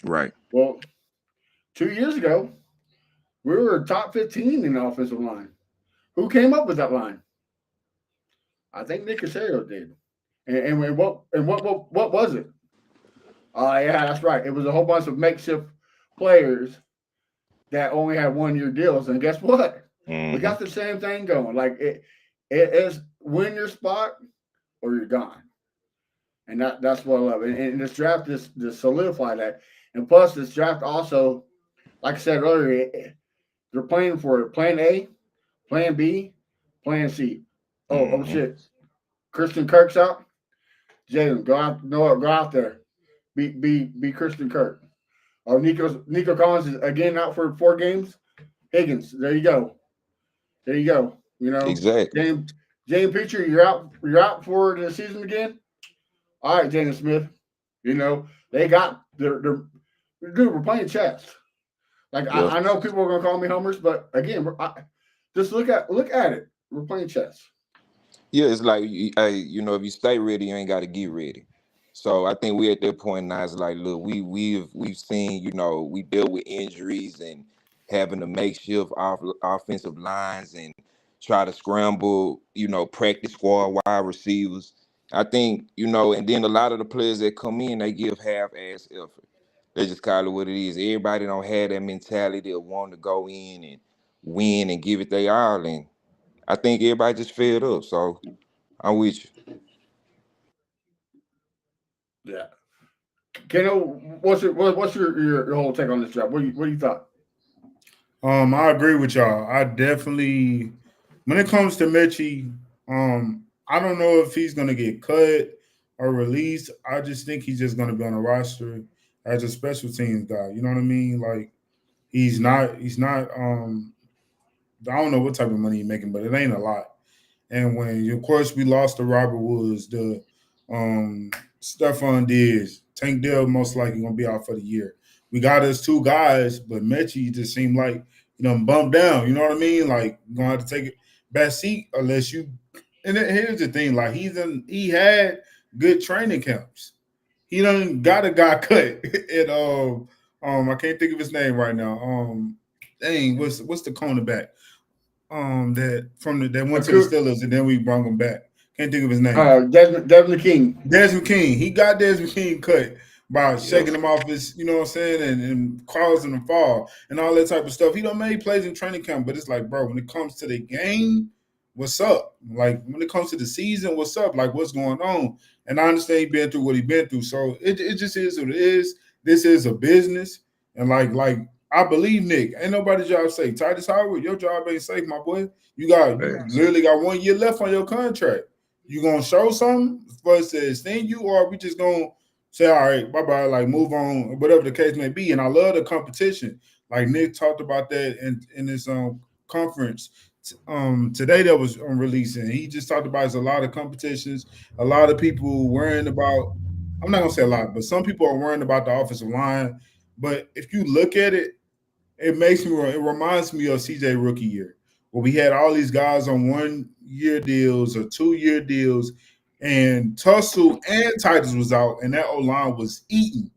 Speaker 6: Right.
Speaker 2: Well, 2 years ago, we were top 15 in the offensive line. Who came up with that line? I think Nick Casario did. And what was it? Yeah, that's right. It was a whole bunch of makeshift players that only had 1 year deals. And guess what?
Speaker 6: Mm-hmm.
Speaker 2: We got the same thing going. Like it is win your spot or you're gone. And that's what I love. And this draft just solidify that. And plus this draft also, like I said earlier, they're playing for plan A, plan B, plan C. Oh shit. Christian Kirk's out. Jalen, go out there. Be Christian Kirk. Oh, Nico Collins is again out for 4 games. Higgins, there you go. You know,
Speaker 6: exactly.
Speaker 2: James Petrie, you're out for the season again. All right, Jaden Smith. You know, they got they're dude, we're playing chess. Like I know people are gonna call me homers, but again, just look at it. We're playing chess.
Speaker 6: Yeah, it's like if you stay ready, you ain't got to get ready. So I think we're at that point now. It's like, look, we've seen, we dealt with injuries and having to makeshift offensive lines and try to scramble, practice squad wide receivers. I think, and then a lot of the players that come in, they give half-ass effort. They just call it what it is. Everybody don't have that mentality of wanting to go in and win and give it their all. And I think everybody just fed up. So I'm with you.
Speaker 2: Yeah. Keno, what's your whole take on this draft? What do you thought?
Speaker 7: I agree with y'all. I definitely, when it comes to Mechie, I don't know if he's gonna get cut or released. I just think he's just gonna be on a roster as a special teams guy. You know what I mean? Like he's not. I don't know what type of money he's making, but it ain't a lot. And when, of course, we lost to Robert Woods, the Stephon Diggs, Tank Dell most likely gonna be out for the year. We got us 2 guys, but Mechie just seemed like bumped down. You know what I mean? Like you're gonna have to take a back seat unless you. And then here's the thing: like he had good training camps. He done got a guy cut at I can't think of his name right now. What's the cornerback? That went to the Steelers and then we brought him back. Can't think of his name.
Speaker 2: Desmond King.
Speaker 7: Desmond King. He got Desmond King cut by shaking
Speaker 1: Yes.
Speaker 7: him off his, you know what I'm saying, and causing him fall and all that type of stuff. He done made plays in training camp, but it's like, bro, when it comes to the game, what's up? Like when it comes to the season, what's up? Like what's going on? And I understand he been through what he been through. So it just is what it is. This is a business. And like I believe Nick, ain't nobody's job safe. Titus Howard, your job ain't safe, my boy. You
Speaker 6: Facts.
Speaker 7: literally got 1 year left on your contract. You gonna show something for us to extend you, or we just gonna say, all right, bye bye, like move on, whatever the case may be. And I love the competition. Like Nick talked about that in this conference today that was releasing. He just talked about it's a lot of competitions, a lot of people worrying about. I'm not gonna say a lot, but some people are worrying about the offensive line. But if you look at it, it reminds me of CJ rookie year, where we had all these guys on 1 year deals or 2 year deals, and Tussle and Titus was out, and that O line was eating,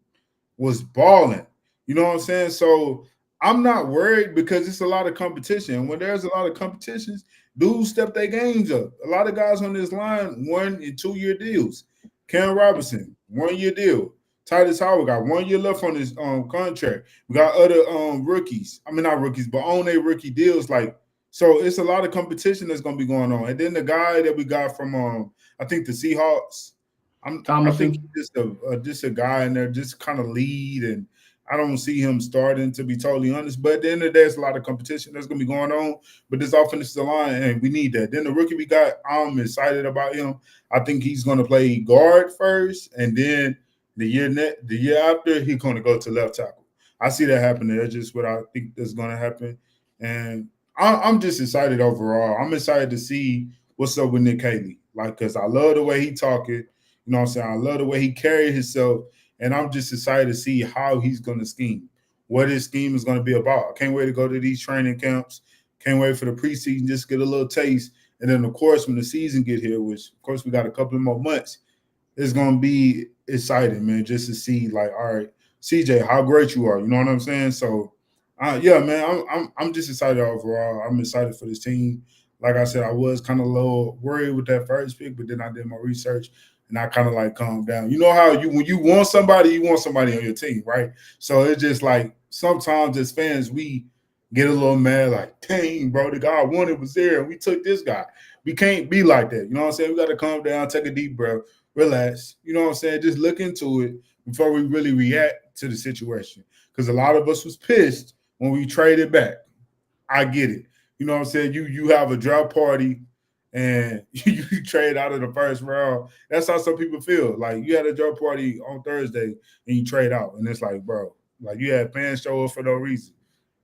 Speaker 7: was balling. You know what I'm saying? So I'm not worried because it's a lot of competition. And when there's a lot of competitions, dudes step their games up. A lot of guys on this line 1 and 2 year deals. Cam Robinson, 1 year deal. Titus Howard got 1 year left on his contract. We got other rookies. I mean, not rookies, but on their rookie deals. Like, so it's a lot of competition that's going to be going on. And then the guy that we got from, I think the Seahawks, I think he's just a guy in there, just kind of lead, and I don't see him starting, to be totally honest. But at the end of the day, it's a lot of competition that's going to be going on. But this offensive line, and we need that. Then the rookie we got, I'm excited about him. I think he's going to play guard first, and then the year after, he's going to go to left tackle. I see that happening. That's just what I think is going to happen. And I'm just excited overall. I'm excited to see what's up with Nick Haley. Like, because I love the way he talking. You know what I'm saying? I love the way he carried himself, and I'm just excited to see how he's going to scheme, what his scheme is going to be about. I can't wait to go to these training camps. Can't wait for the preseason, just get a little taste. And then, of course, when the season get here, which, of course, we got a couple of more months, it's going to be exciting, man, just to see, like, all right, CJ, how great you are. You know what I'm saying? So, yeah, man, I'm just excited overall. I'm excited for this team. Like I said, I was kind of a little worried with that first pick, but then I did my research and I kind of like calmed down. You know how when you want somebody on your team, right? So it's just like sometimes as fans, we get a little mad, like, dang, bro, the guy I wanted was there and we took this guy. We can't be like that. You know what I'm saying? We got to calm down, take a deep breath, relax. You know what I'm saying? Just look into it before we really react to the situation. Because a lot of us was pissed when we traded back. I get it. You know what I'm saying? You have a draft party and you trade out of the first round. That's how some people feel. Like you had a draft party on Thursday and you trade out. And it's like, bro, like you had fans show up for no reason.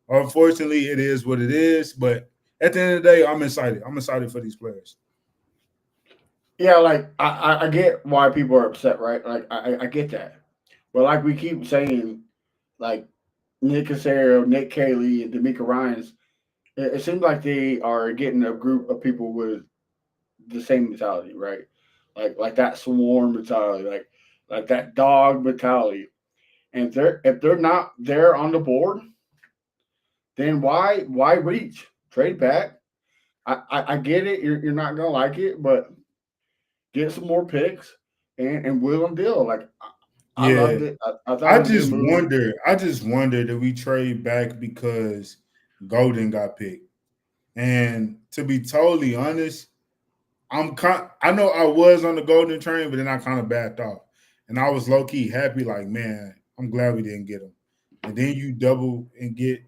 Speaker 7: Unfortunately, it is what it is. But at the end of the day, I'm excited. I'm excited for these players.
Speaker 2: Yeah, like I get why people are upset, right? Like I get that. But like we keep saying, like Nick Casario, Nick Cayley, and D'Amico Ryans, it seems like they are getting a group of people with the same mentality, right? Like that swarm mentality, like that dog mentality. And if they're not there on the board, then why reach? Trade back. I get it. You're not gonna like it, but get some more picks and wheel them deal. Like I
Speaker 7: Yeah.
Speaker 2: loved it. I thought it was a good move.
Speaker 7: I just wonder that we trade back because Golden got picked. And to be totally honest, I know I was on the Golden train, but then I kind of backed off. And I was low key happy, like, man, I'm glad we didn't get him. And then you double and get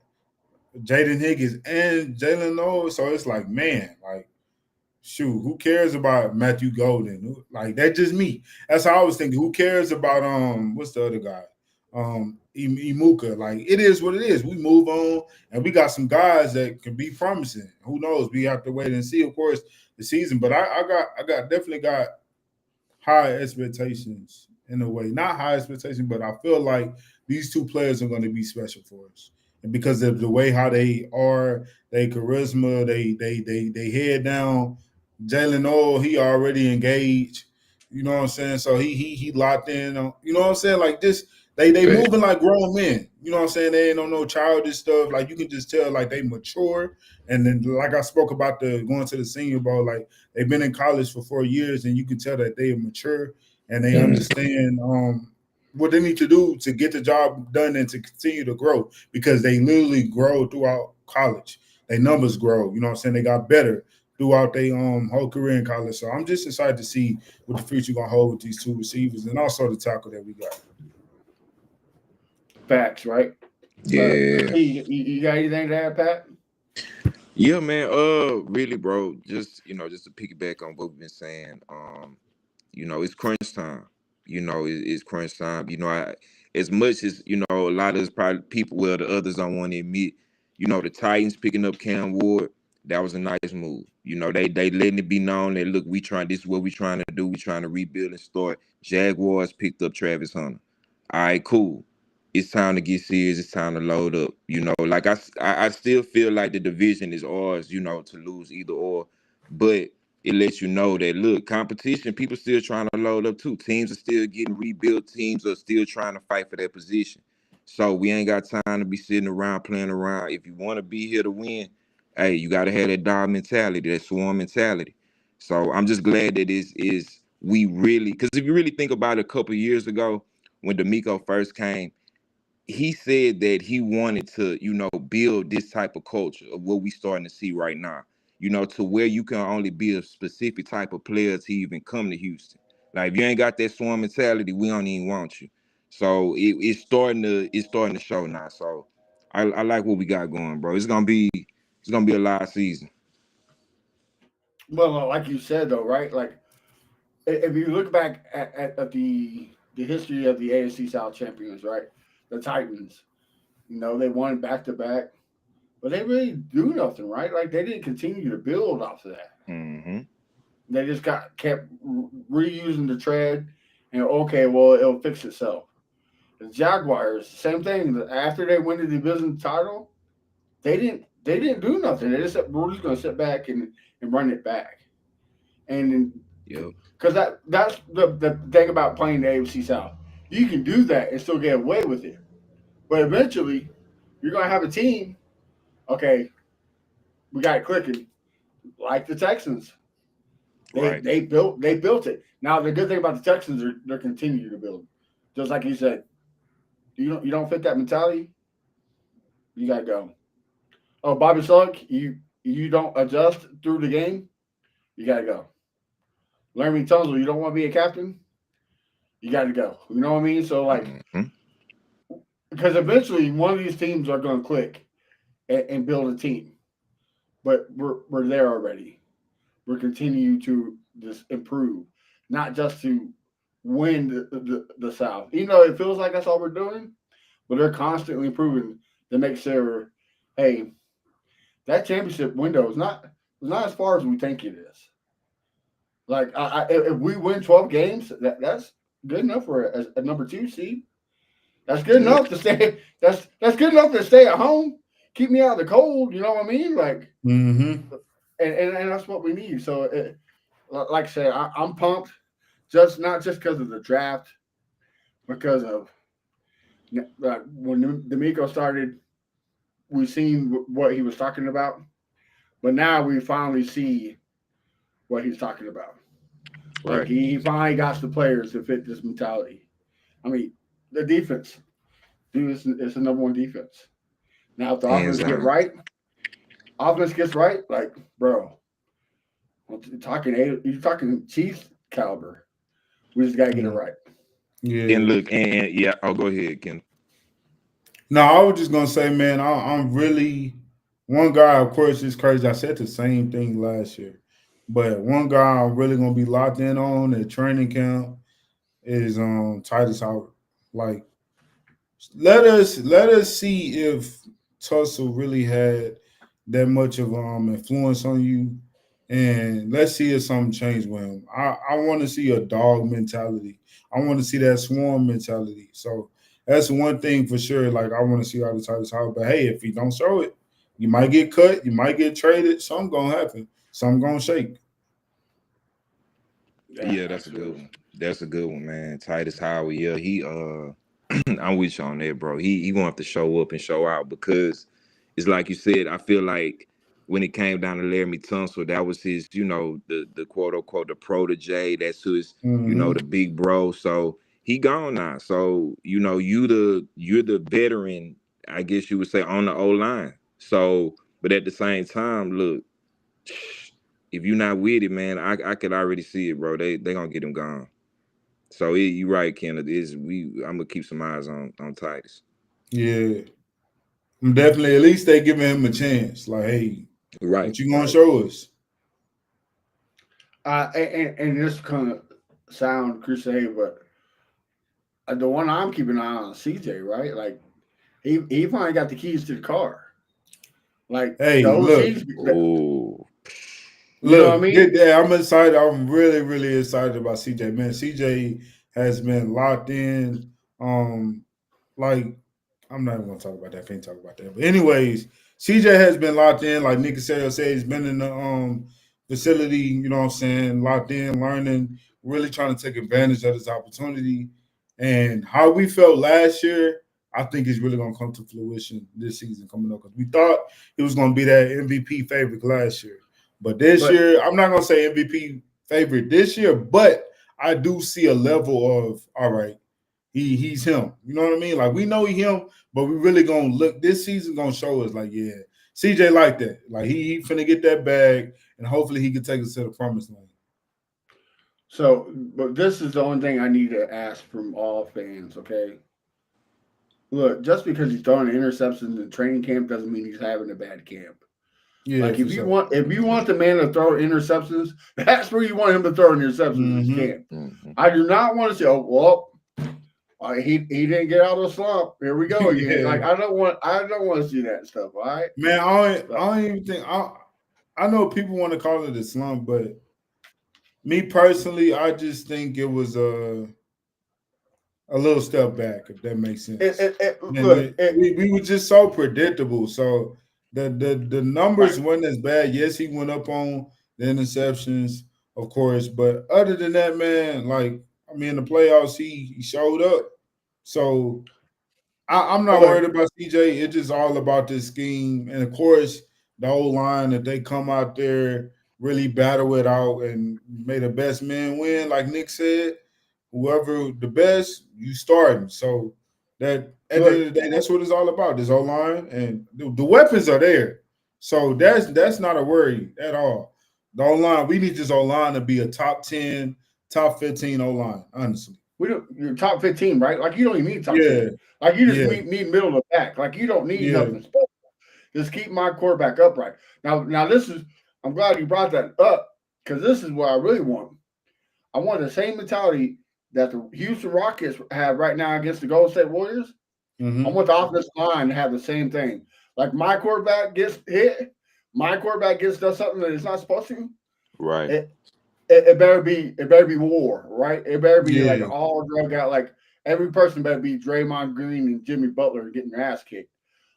Speaker 7: Jaden Higgins and Jalen Noel. So it's like, man, like, shoot, who cares about Matthew Golden? Like, that's just me. That's how I was thinking. Who cares about what's the other guy? Imuka. Like, it is what it is. We move on, and we got some guys that can be promising. Who knows? We have to wait and see, of course, the season. But I definitely got high expectations in a way. Not high expectations, but I feel like these two players are going to be special for us. And because of the way how they are, they charisma, they head down. Jalen Noel, he already engaged. You know what I'm saying? So he locked in on, you know what I'm saying? Like They
Speaker 6: Fact.
Speaker 7: moving like grown men. You know what I'm saying? They ain't on no childish stuff. Like you can just tell like they mature. And then like I spoke about the going to the Senior Bowl, like they've been in college for 4 years, and you can tell that they are mature and they understand what they need to do to get the job done and to continue to grow, because they literally grow throughout college. Their numbers grow. You know what I'm saying? They got better throughout their whole career in college. So I'm just excited to see what the future gonna hold with these two receivers and also the tackle that we got.
Speaker 2: Facts, right?
Speaker 6: Yeah.
Speaker 2: You got anything to add, Pat?
Speaker 6: Yeah, man. Really, bro. Just to piggyback on what we've been saying. It's crunch time. It's crunch time. As much as a lot of us probably people, well, the others don't want to admit. The Titans picking up Cam Ward, that was a nice move. They letting it be known that look, this is what we trying to do. We trying to rebuild and start. Jaguars picked up Travis Hunter. All right, cool. It's time to get serious. It's time to load up. Like I still feel like the division is ours. To lose either or, but it lets you know that look, competition, people still trying to load up too. Teams are still getting rebuilt. Teams are still trying to fight for their position. So we ain't got time to be sitting around playing around. If you want to be here to win, hey, you got to have that dog mentality, that swarm mentality. So I'm just glad that is we really, because if you really think about it, a couple of years ago when D'Amico first came, he said that he wanted to, build this type of culture of what we starting to see right now, to where you can only be a specific type of player to even come to Houston. Like if you ain't got that swarm mentality, we don't even want you. So it's starting to show now. So I like what we got going, bro. It's gonna be a live season.
Speaker 2: Well, like you said though, right? Like if you look back at the history of the AFC South champions, right? The Titans, they won back to back, but they really do nothing, right? Like they didn't continue to build off of that.
Speaker 6: Mm-hmm.
Speaker 2: They just kept reusing the tread, and okay, well, it'll fix itself. The Jaguars, same thing. After they win the division title, they didn't do nothing. They just said we're just gonna sit back and run it back. And
Speaker 6: Yep.
Speaker 2: because that's the thing about playing the AFC South. You can do that and still get away with it. But eventually you're gonna have a team, okay, we got it clicking, like the Texans. They
Speaker 6: Right.
Speaker 2: they built it. Now the good thing about the Texans are they're continuing to build. Just like you said, you don't fit that mentality, you gotta go. Oh, Bobby Slug, you don't adjust through the game, you gotta go. Larry Tunzel, you don't want to be a captain, you gotta go. You know what I mean? So like,
Speaker 6: Mm-hmm.
Speaker 2: because eventually one of these teams are gonna click and build a team. But we're there already. We're continuing to just improve, not just to win the South. It feels like that's all we're doing, but they're constantly improving to make sure, hey, that championship window is not as far as we think it is. Like if we win 12 games, that's good enough for a number 2 seed. That's good
Speaker 6: Yeah.
Speaker 2: enough to stay. That's good enough to stay at home, keep me out of the cold. You know what I mean? Like,
Speaker 7: Mm-hmm.
Speaker 2: and that's what we need. So, like I said, I'm pumped, just not just because of the draft, because of when D'Amico started, we seen what he was talking about, but now we finally see what he's talking about. Like
Speaker 6: Right.
Speaker 2: he finally got the players to fit this mentality. I mean, the defense, dude, it's the number one defense. Now, if the
Speaker 6: Hands down.
Speaker 2: offense gets right, like bro, you're talking Chiefs caliber. We just gotta get it right.
Speaker 6: And
Speaker 7: Yeah.
Speaker 6: look, and yeah, I'll go ahead, Ken.
Speaker 7: No, I was just gonna say, man, I'm really one guy. Of course, it's crazy. I said the same thing last year, but one guy I'm really gonna be locked in on at training camp is Titus Howard. Like, let us see if Tussle really had that much of influence on you, and let's see if something changed with him. I want to see a dog mentality. I want to see that swarm mentality. So that's one thing for sure. Like I want to see how the Titus Howard. But hey, if he don't show it, you might get cut. You might get traded. Something gonna happen. Something gonna shake.
Speaker 2: Yeah,
Speaker 6: Yeah, that's a good
Speaker 2: absolutely.
Speaker 6: one. That's a good one, man. Titus Howard. Yeah, he I'm with you on that, bro. He gonna have to show up and show out because it's like you said. I feel like when it came down to Laramie Tunsil, that was his, the quote unquote the protege. That's his, the big bro. So he gone now. So you're the veteran, I guess you would say, on the O line. So, but at the same time, look, if you're not with it, man, I could already see it, bro. They gonna get him gone. So you right, Kenneth. I'm gonna keep some eyes on Titus.
Speaker 7: Yeah, I'm definitely. At least they giving him a chance. Like, hey,
Speaker 6: Right.
Speaker 7: what you gonna show us?
Speaker 2: And this kind of sound cliche, but the one I'm keeping an eye on is CJ, right? Like he finally got the keys to the car. Like
Speaker 7: Hey,
Speaker 2: the
Speaker 7: look.
Speaker 2: OCs,
Speaker 6: Oh,
Speaker 2: you know what I
Speaker 7: Look,
Speaker 2: mean?
Speaker 7: yeah, I'm excited. I'm really, really excited about CJ. Man, CJ has been locked in. Like I'm not even gonna talk about that. I can't talk about that. But anyways, CJ has been locked in. Like Nick Casario said, he's been in the facility. You know what I'm saying? Locked in, learning, really trying to take advantage of this opportunity. And how we felt last year, I think is really gonna come to fruition this season coming up because we thought it was gonna be that MVP favorite last year. But this year, I'm not gonna say MVP favorite this year, but I do see a level of all right. He's him. You know what I mean? Like we know he's him, but we really gonna look this season gonna show us like, yeah, CJ like that. Like he finna get that bag, and hopefully he can take us to the promised land.
Speaker 2: So, but this is the only thing I need to ask from all fans. Okay, look, just because he's throwing interceptions in training camp doesn't mean he's having a bad camp.
Speaker 7: Yeah,
Speaker 2: like if
Speaker 7: for
Speaker 2: you
Speaker 7: sure.
Speaker 2: want the man to throw interceptions, that's where you want him to throw interceptions in camp. I do not want to say, oh well, he didn't get out of the slump. Here we go again.
Speaker 7: Yeah.
Speaker 2: Like I don't want to see that stuff. All right,
Speaker 7: Man, I don't even think I know people want to call it a slump, but me personally, I just think it was a little step back, if that makes sense. We were just so predictable. So the numbers weren't as bad. Yes, he went up on the interceptions, of course, but other than that, man, like I mean, in the playoffs, he showed up. So I'm not worried about CJ. It's just all about this scheme, and of course, the whole line that they come out there really battle it out and may the best man win, like Nick said. Whoever the best, you starting. So that at the end of the day, that's what it's all about. This O-line and the weapons are there. So that's not a worry at all. The O-line, we need this O-line to be a top 10, top 15 O-line, honestly.
Speaker 2: We don't. You're top 15, right? Like you don't even need top 10. Like you just need middle of the pack. Like you don't need nothing special. Just keep my quarterback upright. Now this is. I'm glad you brought that up because this is what I really want. I want the same mentality that the Houston Rockets have right now against the Golden State Warriors. I want the offensive line to have the same thing. Like my quarterback gets hit, does something that it's not supposed to.
Speaker 6: Right.
Speaker 2: It better be war, right? It better be like all drug out. Like every person better be Draymond Green and Jimmy Butler getting their ass kicked.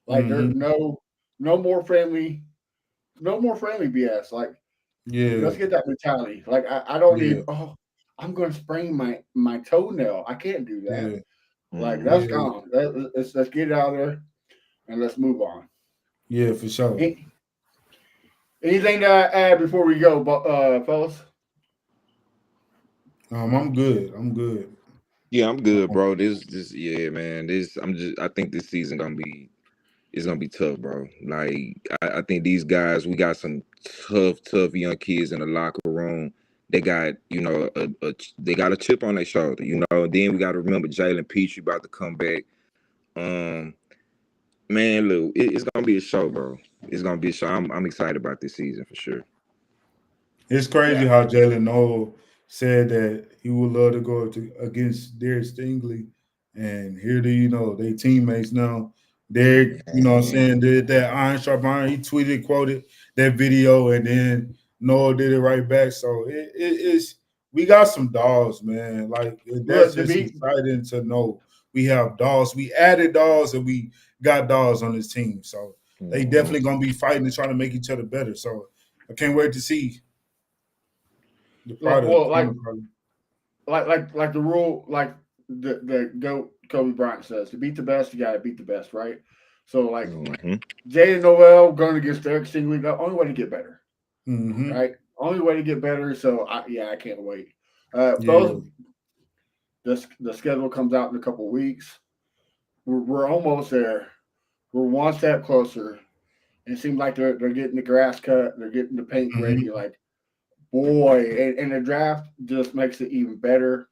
Speaker 2: Like there's no more friendly BS. Like let's get that mentality. Like I don't need. Oh, I'm going to sprain my toenail. I can't do that. Like that's gone. Let's get it out of there and let's move on.
Speaker 7: Yeah, for sure.
Speaker 2: Anything to add before we go, fellas?
Speaker 7: I'm good.
Speaker 6: Yeah, I'm good, bro. Yeah, man. I think this season it's gonna be tough, bro. Like I think these guys, we got some tough young kids in the locker room. They got, they got a chip on their shoulder, And then we got to remember Jalen Petrie about to come back. Man, look, it's gonna be a show, bro. It's gonna be a show. I'm excited about this season for sure.
Speaker 7: It's crazy how Jalen Noel said that he would love to go against Derek Stingley, and here they teammates now. Derek, you know what I'm saying, did that iron sharp iron. He tweeted, quoted that video, and then Noel did it right back. So it's we got some dogs, man. Like that's just exciting to know. We have dogs. We added dogs, and we got dogs on this team. So they definitely gonna be fighting and trying to make each other better. So I can't wait to see the product.
Speaker 2: Like the rule, like the GOAT Kobe Bryant says, to beat the best, you got to beat the best, right? So, like,
Speaker 6: Hmm.
Speaker 2: Jaden Noel going against Derek Stingley, the only way to get better,
Speaker 7: Mm-hmm.
Speaker 2: right? Only way to get better. So, I can't wait.
Speaker 7: Yeah.
Speaker 2: Fellas, the schedule comes out in a couple of weeks. We're almost there. We're one step closer. It seems like they're getting the grass cut. They're getting the paint
Speaker 7: Mm-hmm.
Speaker 2: ready. Like, boy, and the draft just makes it even better.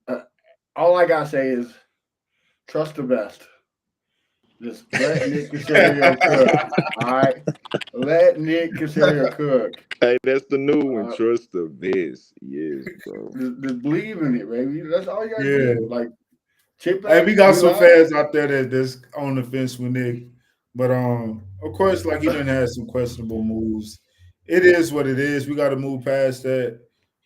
Speaker 2: Uh, all I got to say is trust the best. Just let Nick Casario cook. All right. Let Nick Casario cook.
Speaker 6: Hey, that's the new one.
Speaker 2: Uh,
Speaker 6: Trust the best. Yes, bro.
Speaker 2: just believe in it, baby. That's all you got to
Speaker 7: Yeah.
Speaker 2: do. Like, chip
Speaker 7: Hey,
Speaker 2: back,
Speaker 7: we got some
Speaker 2: relax.
Speaker 7: fans out there that's on the fence with Nick, but of course, like he done had some questionable moves. It is what it is. We got to move past that.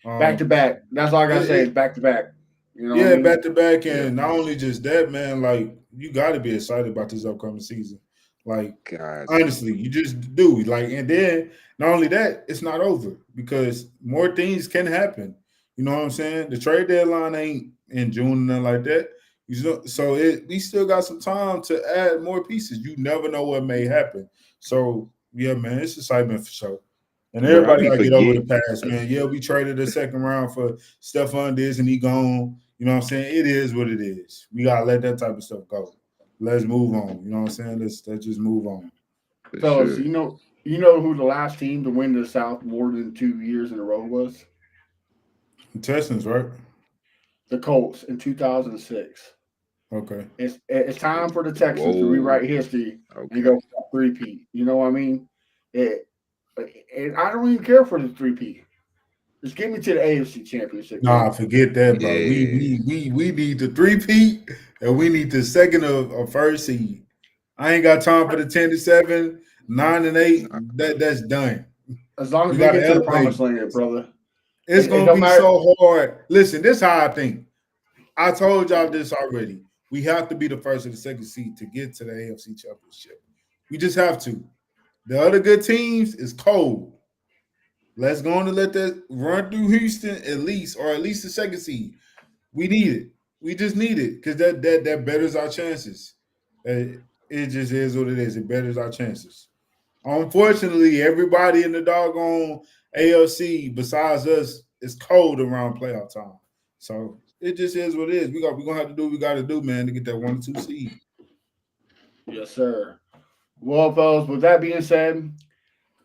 Speaker 2: Back to
Speaker 7: Um,
Speaker 2: back. That's all I got to
Speaker 7: it,
Speaker 2: say is
Speaker 7: it
Speaker 2: back to back. You know what I
Speaker 7: yeah,
Speaker 2: mean?
Speaker 7: back to back,
Speaker 2: Yeah.
Speaker 7: and not only just that, man. Like you got to be excited about this upcoming season. Like
Speaker 6: Guys.
Speaker 7: honestly, you just do. Like, and then not only that, it's not over because more things can happen. You know what I'm saying? The trade deadline ain't in June and nothing like that. So we still got some time to add more pieces. You never know what may happen. So yeah, man, it's excitement for sure. And
Speaker 6: Bro, I
Speaker 7: everybody
Speaker 6: be
Speaker 7: gotta get over the
Speaker 6: forgetting.
Speaker 7: past, man. Yeah, we traded the second round for Stephon Diggs and he gone. You know what I'm saying? It is what it is. We gotta let that type of stuff go. Let's move on. You know what I'm saying? Let's just move on.
Speaker 6: For
Speaker 2: Fellas,
Speaker 6: sure.
Speaker 2: you know who the last team to win the South more than 2 years in a row was?
Speaker 7: The Texans, right?
Speaker 2: The Colts in 2006.
Speaker 7: Okay.
Speaker 2: It's time for the Texans to
Speaker 6: Whoa.
Speaker 2: rewrite history and
Speaker 6: Okay.
Speaker 2: go for a three-peat. You know what I mean? It, and I don't even care for the three-peat. Just get me to the AFC Championship
Speaker 7: Nah,
Speaker 2: game.
Speaker 7: forget that, bro. We
Speaker 6: Yeah.
Speaker 7: we we we need the three-peat and we need the second of first seed. I ain't got time for the 10-7, 9-8.
Speaker 6: Nah,
Speaker 7: That's done.
Speaker 2: As long
Speaker 7: We
Speaker 2: as we
Speaker 7: gotta
Speaker 2: get to the
Speaker 7: elevate.
Speaker 2: promised land, brother.
Speaker 7: It's
Speaker 2: It
Speaker 7: gonna
Speaker 2: don't
Speaker 7: be
Speaker 2: matter.
Speaker 7: so hard. Listen, this is how I think. I told y'all this already. We have to be the first or the second seed to get to the AFC Championship. We just have to. The other good teams is cold. Let's go on and let that run through Houston at least, or at least the second seed. We need it. We just need it because that betters our chances. It just is what it is. It betters our chances. Unfortunately, everybody in the doggone AFC besides us is cold around playoff time. So it just is what it is. We're gonna have to do what we gotta do, man, to get that 1 or 2 seed.
Speaker 2: Yes, sir. Well, fellas, with that being said,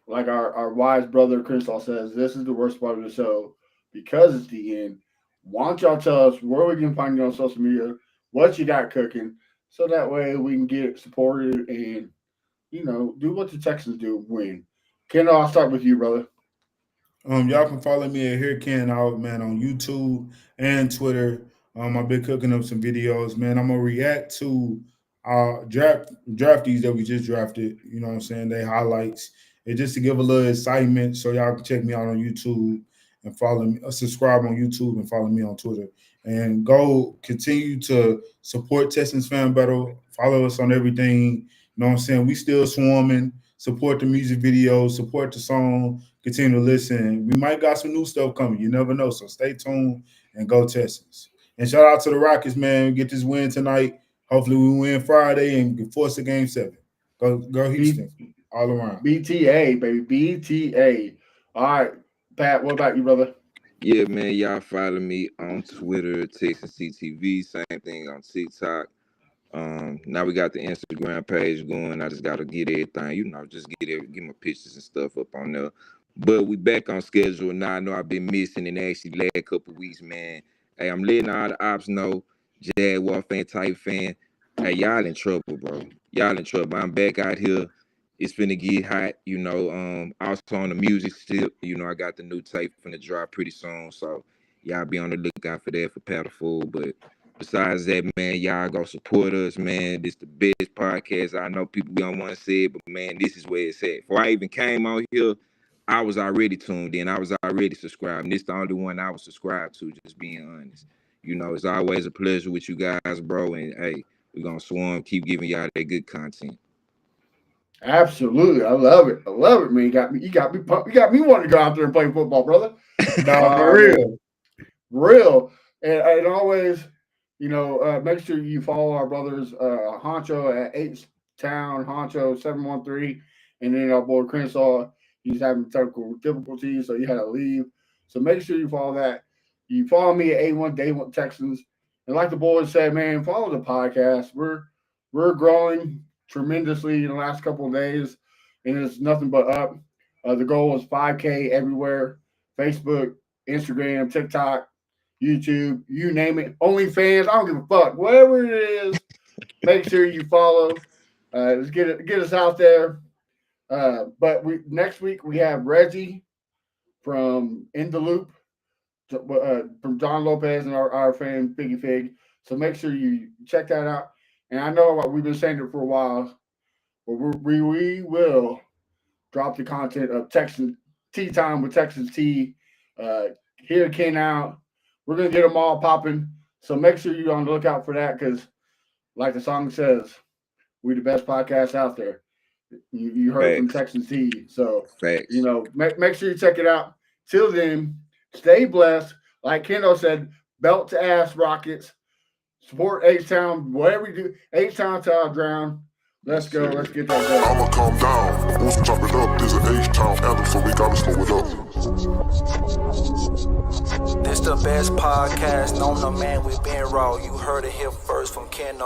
Speaker 2: like our wise brother Crystal says, this is the worst part of the show because it's the end. Why don't y'all tell us where we can find you on social media, what you got cooking, so that way we can get supported and do what the Texans do, win. Kendall, I'll start with you, brother.
Speaker 7: Y'all can follow me at Here Ken Out, man, on YouTube and Twitter. I've been cooking up some videos, man. I'm gonna react to draftees that we just drafted. You know what I'm saying? They highlights. And just to give a little excitement, so y'all can check me out on YouTube and follow me, subscribe on YouTube and follow me on Twitter. And go continue to support Texans Fan Battle. Follow us on everything. You know what I'm saying? We still swarming. Support the music videos, support the song, continue to listen. We might got some new stuff coming. You never know. So stay tuned and go Texans. And shout out to the Rockets, man. Get this win tonight. Hopefully we win Friday and force a game 7. Go
Speaker 2: B-
Speaker 7: Houston all around.
Speaker 2: BTA, baby. BTA. All right, Pat, what about you, brother?
Speaker 6: Yeah, man. Y'all follow me on Twitter, Texas CTV. Same thing on TikTok. Now we got the Instagram page going. I just gotta get everything, just get my pictures and stuff up on there. But we back on schedule now. I know I've been missing and actually last couple weeks, man. Hey, I'm letting all the ops know, Jaguar fan, type fan. Hey, y'all in trouble, bro. Y'all in trouble. I'm back out here. It's finna get hot, Also on the music still, I got the new tape finna drop pretty soon. So y'all be on the lookout for that for Paddlefool. But besides that, man, y'all go support us, man. This the best podcast. I know people don't want to say it, but man, this is where it's at. Before I even came out here, I was already tuned in. I was already subscribed. And this the only one I was subscribed to, just being honest. It's always a pleasure with you guys, bro. And hey, we're gonna swarm, keep giving y'all that good content.
Speaker 2: Absolutely, I love it. I love it, man. You got me pumped. You got me wanting to go out there and play football, brother.
Speaker 7: Nah, for
Speaker 2: Man,
Speaker 7: real.
Speaker 2: real and always Make sure you follow our brothers Honcho at H Town Honcho 713, and then our boy Crenshaw. He's having technical difficulties, so he had to leave. So make sure you follow that. You follow me at A1 Day One Texans, and like the boys said, man, follow the podcast. We're growing tremendously in the last couple of days, and it's nothing but up. The goal is 5K everywhere: Facebook, Instagram, TikTok, YouTube, you name it. OnlyFans, I don't give a fuck. Whatever it is, make sure you follow. Let's get us out there. But next week we have Reggie from In the Loop, from John Lopez and our fan Biggie Fig. So make sure you check that out. And I know we've been saying it for a while, but we will drop the content of Texas Tea Time with Texas Tea. Here Ken out. We're gonna get them all popping. So make sure you're on the lookout for that, because, like the song says, we the best podcast out there. You heard from Texas Tea. So make sure you check it out. Till then, stay blessed. Like Kendo said, belt to ass Rockets. Support H-Town, whatever you do. H-Town to our ground. Let's go. Let's get that done.
Speaker 8: I'ma calm down. Once we chop it up, there's an H-Town anthem, so we gotta slow it up.
Speaker 9: This the best podcast known to man. We been raw. You heard it here first from Ken.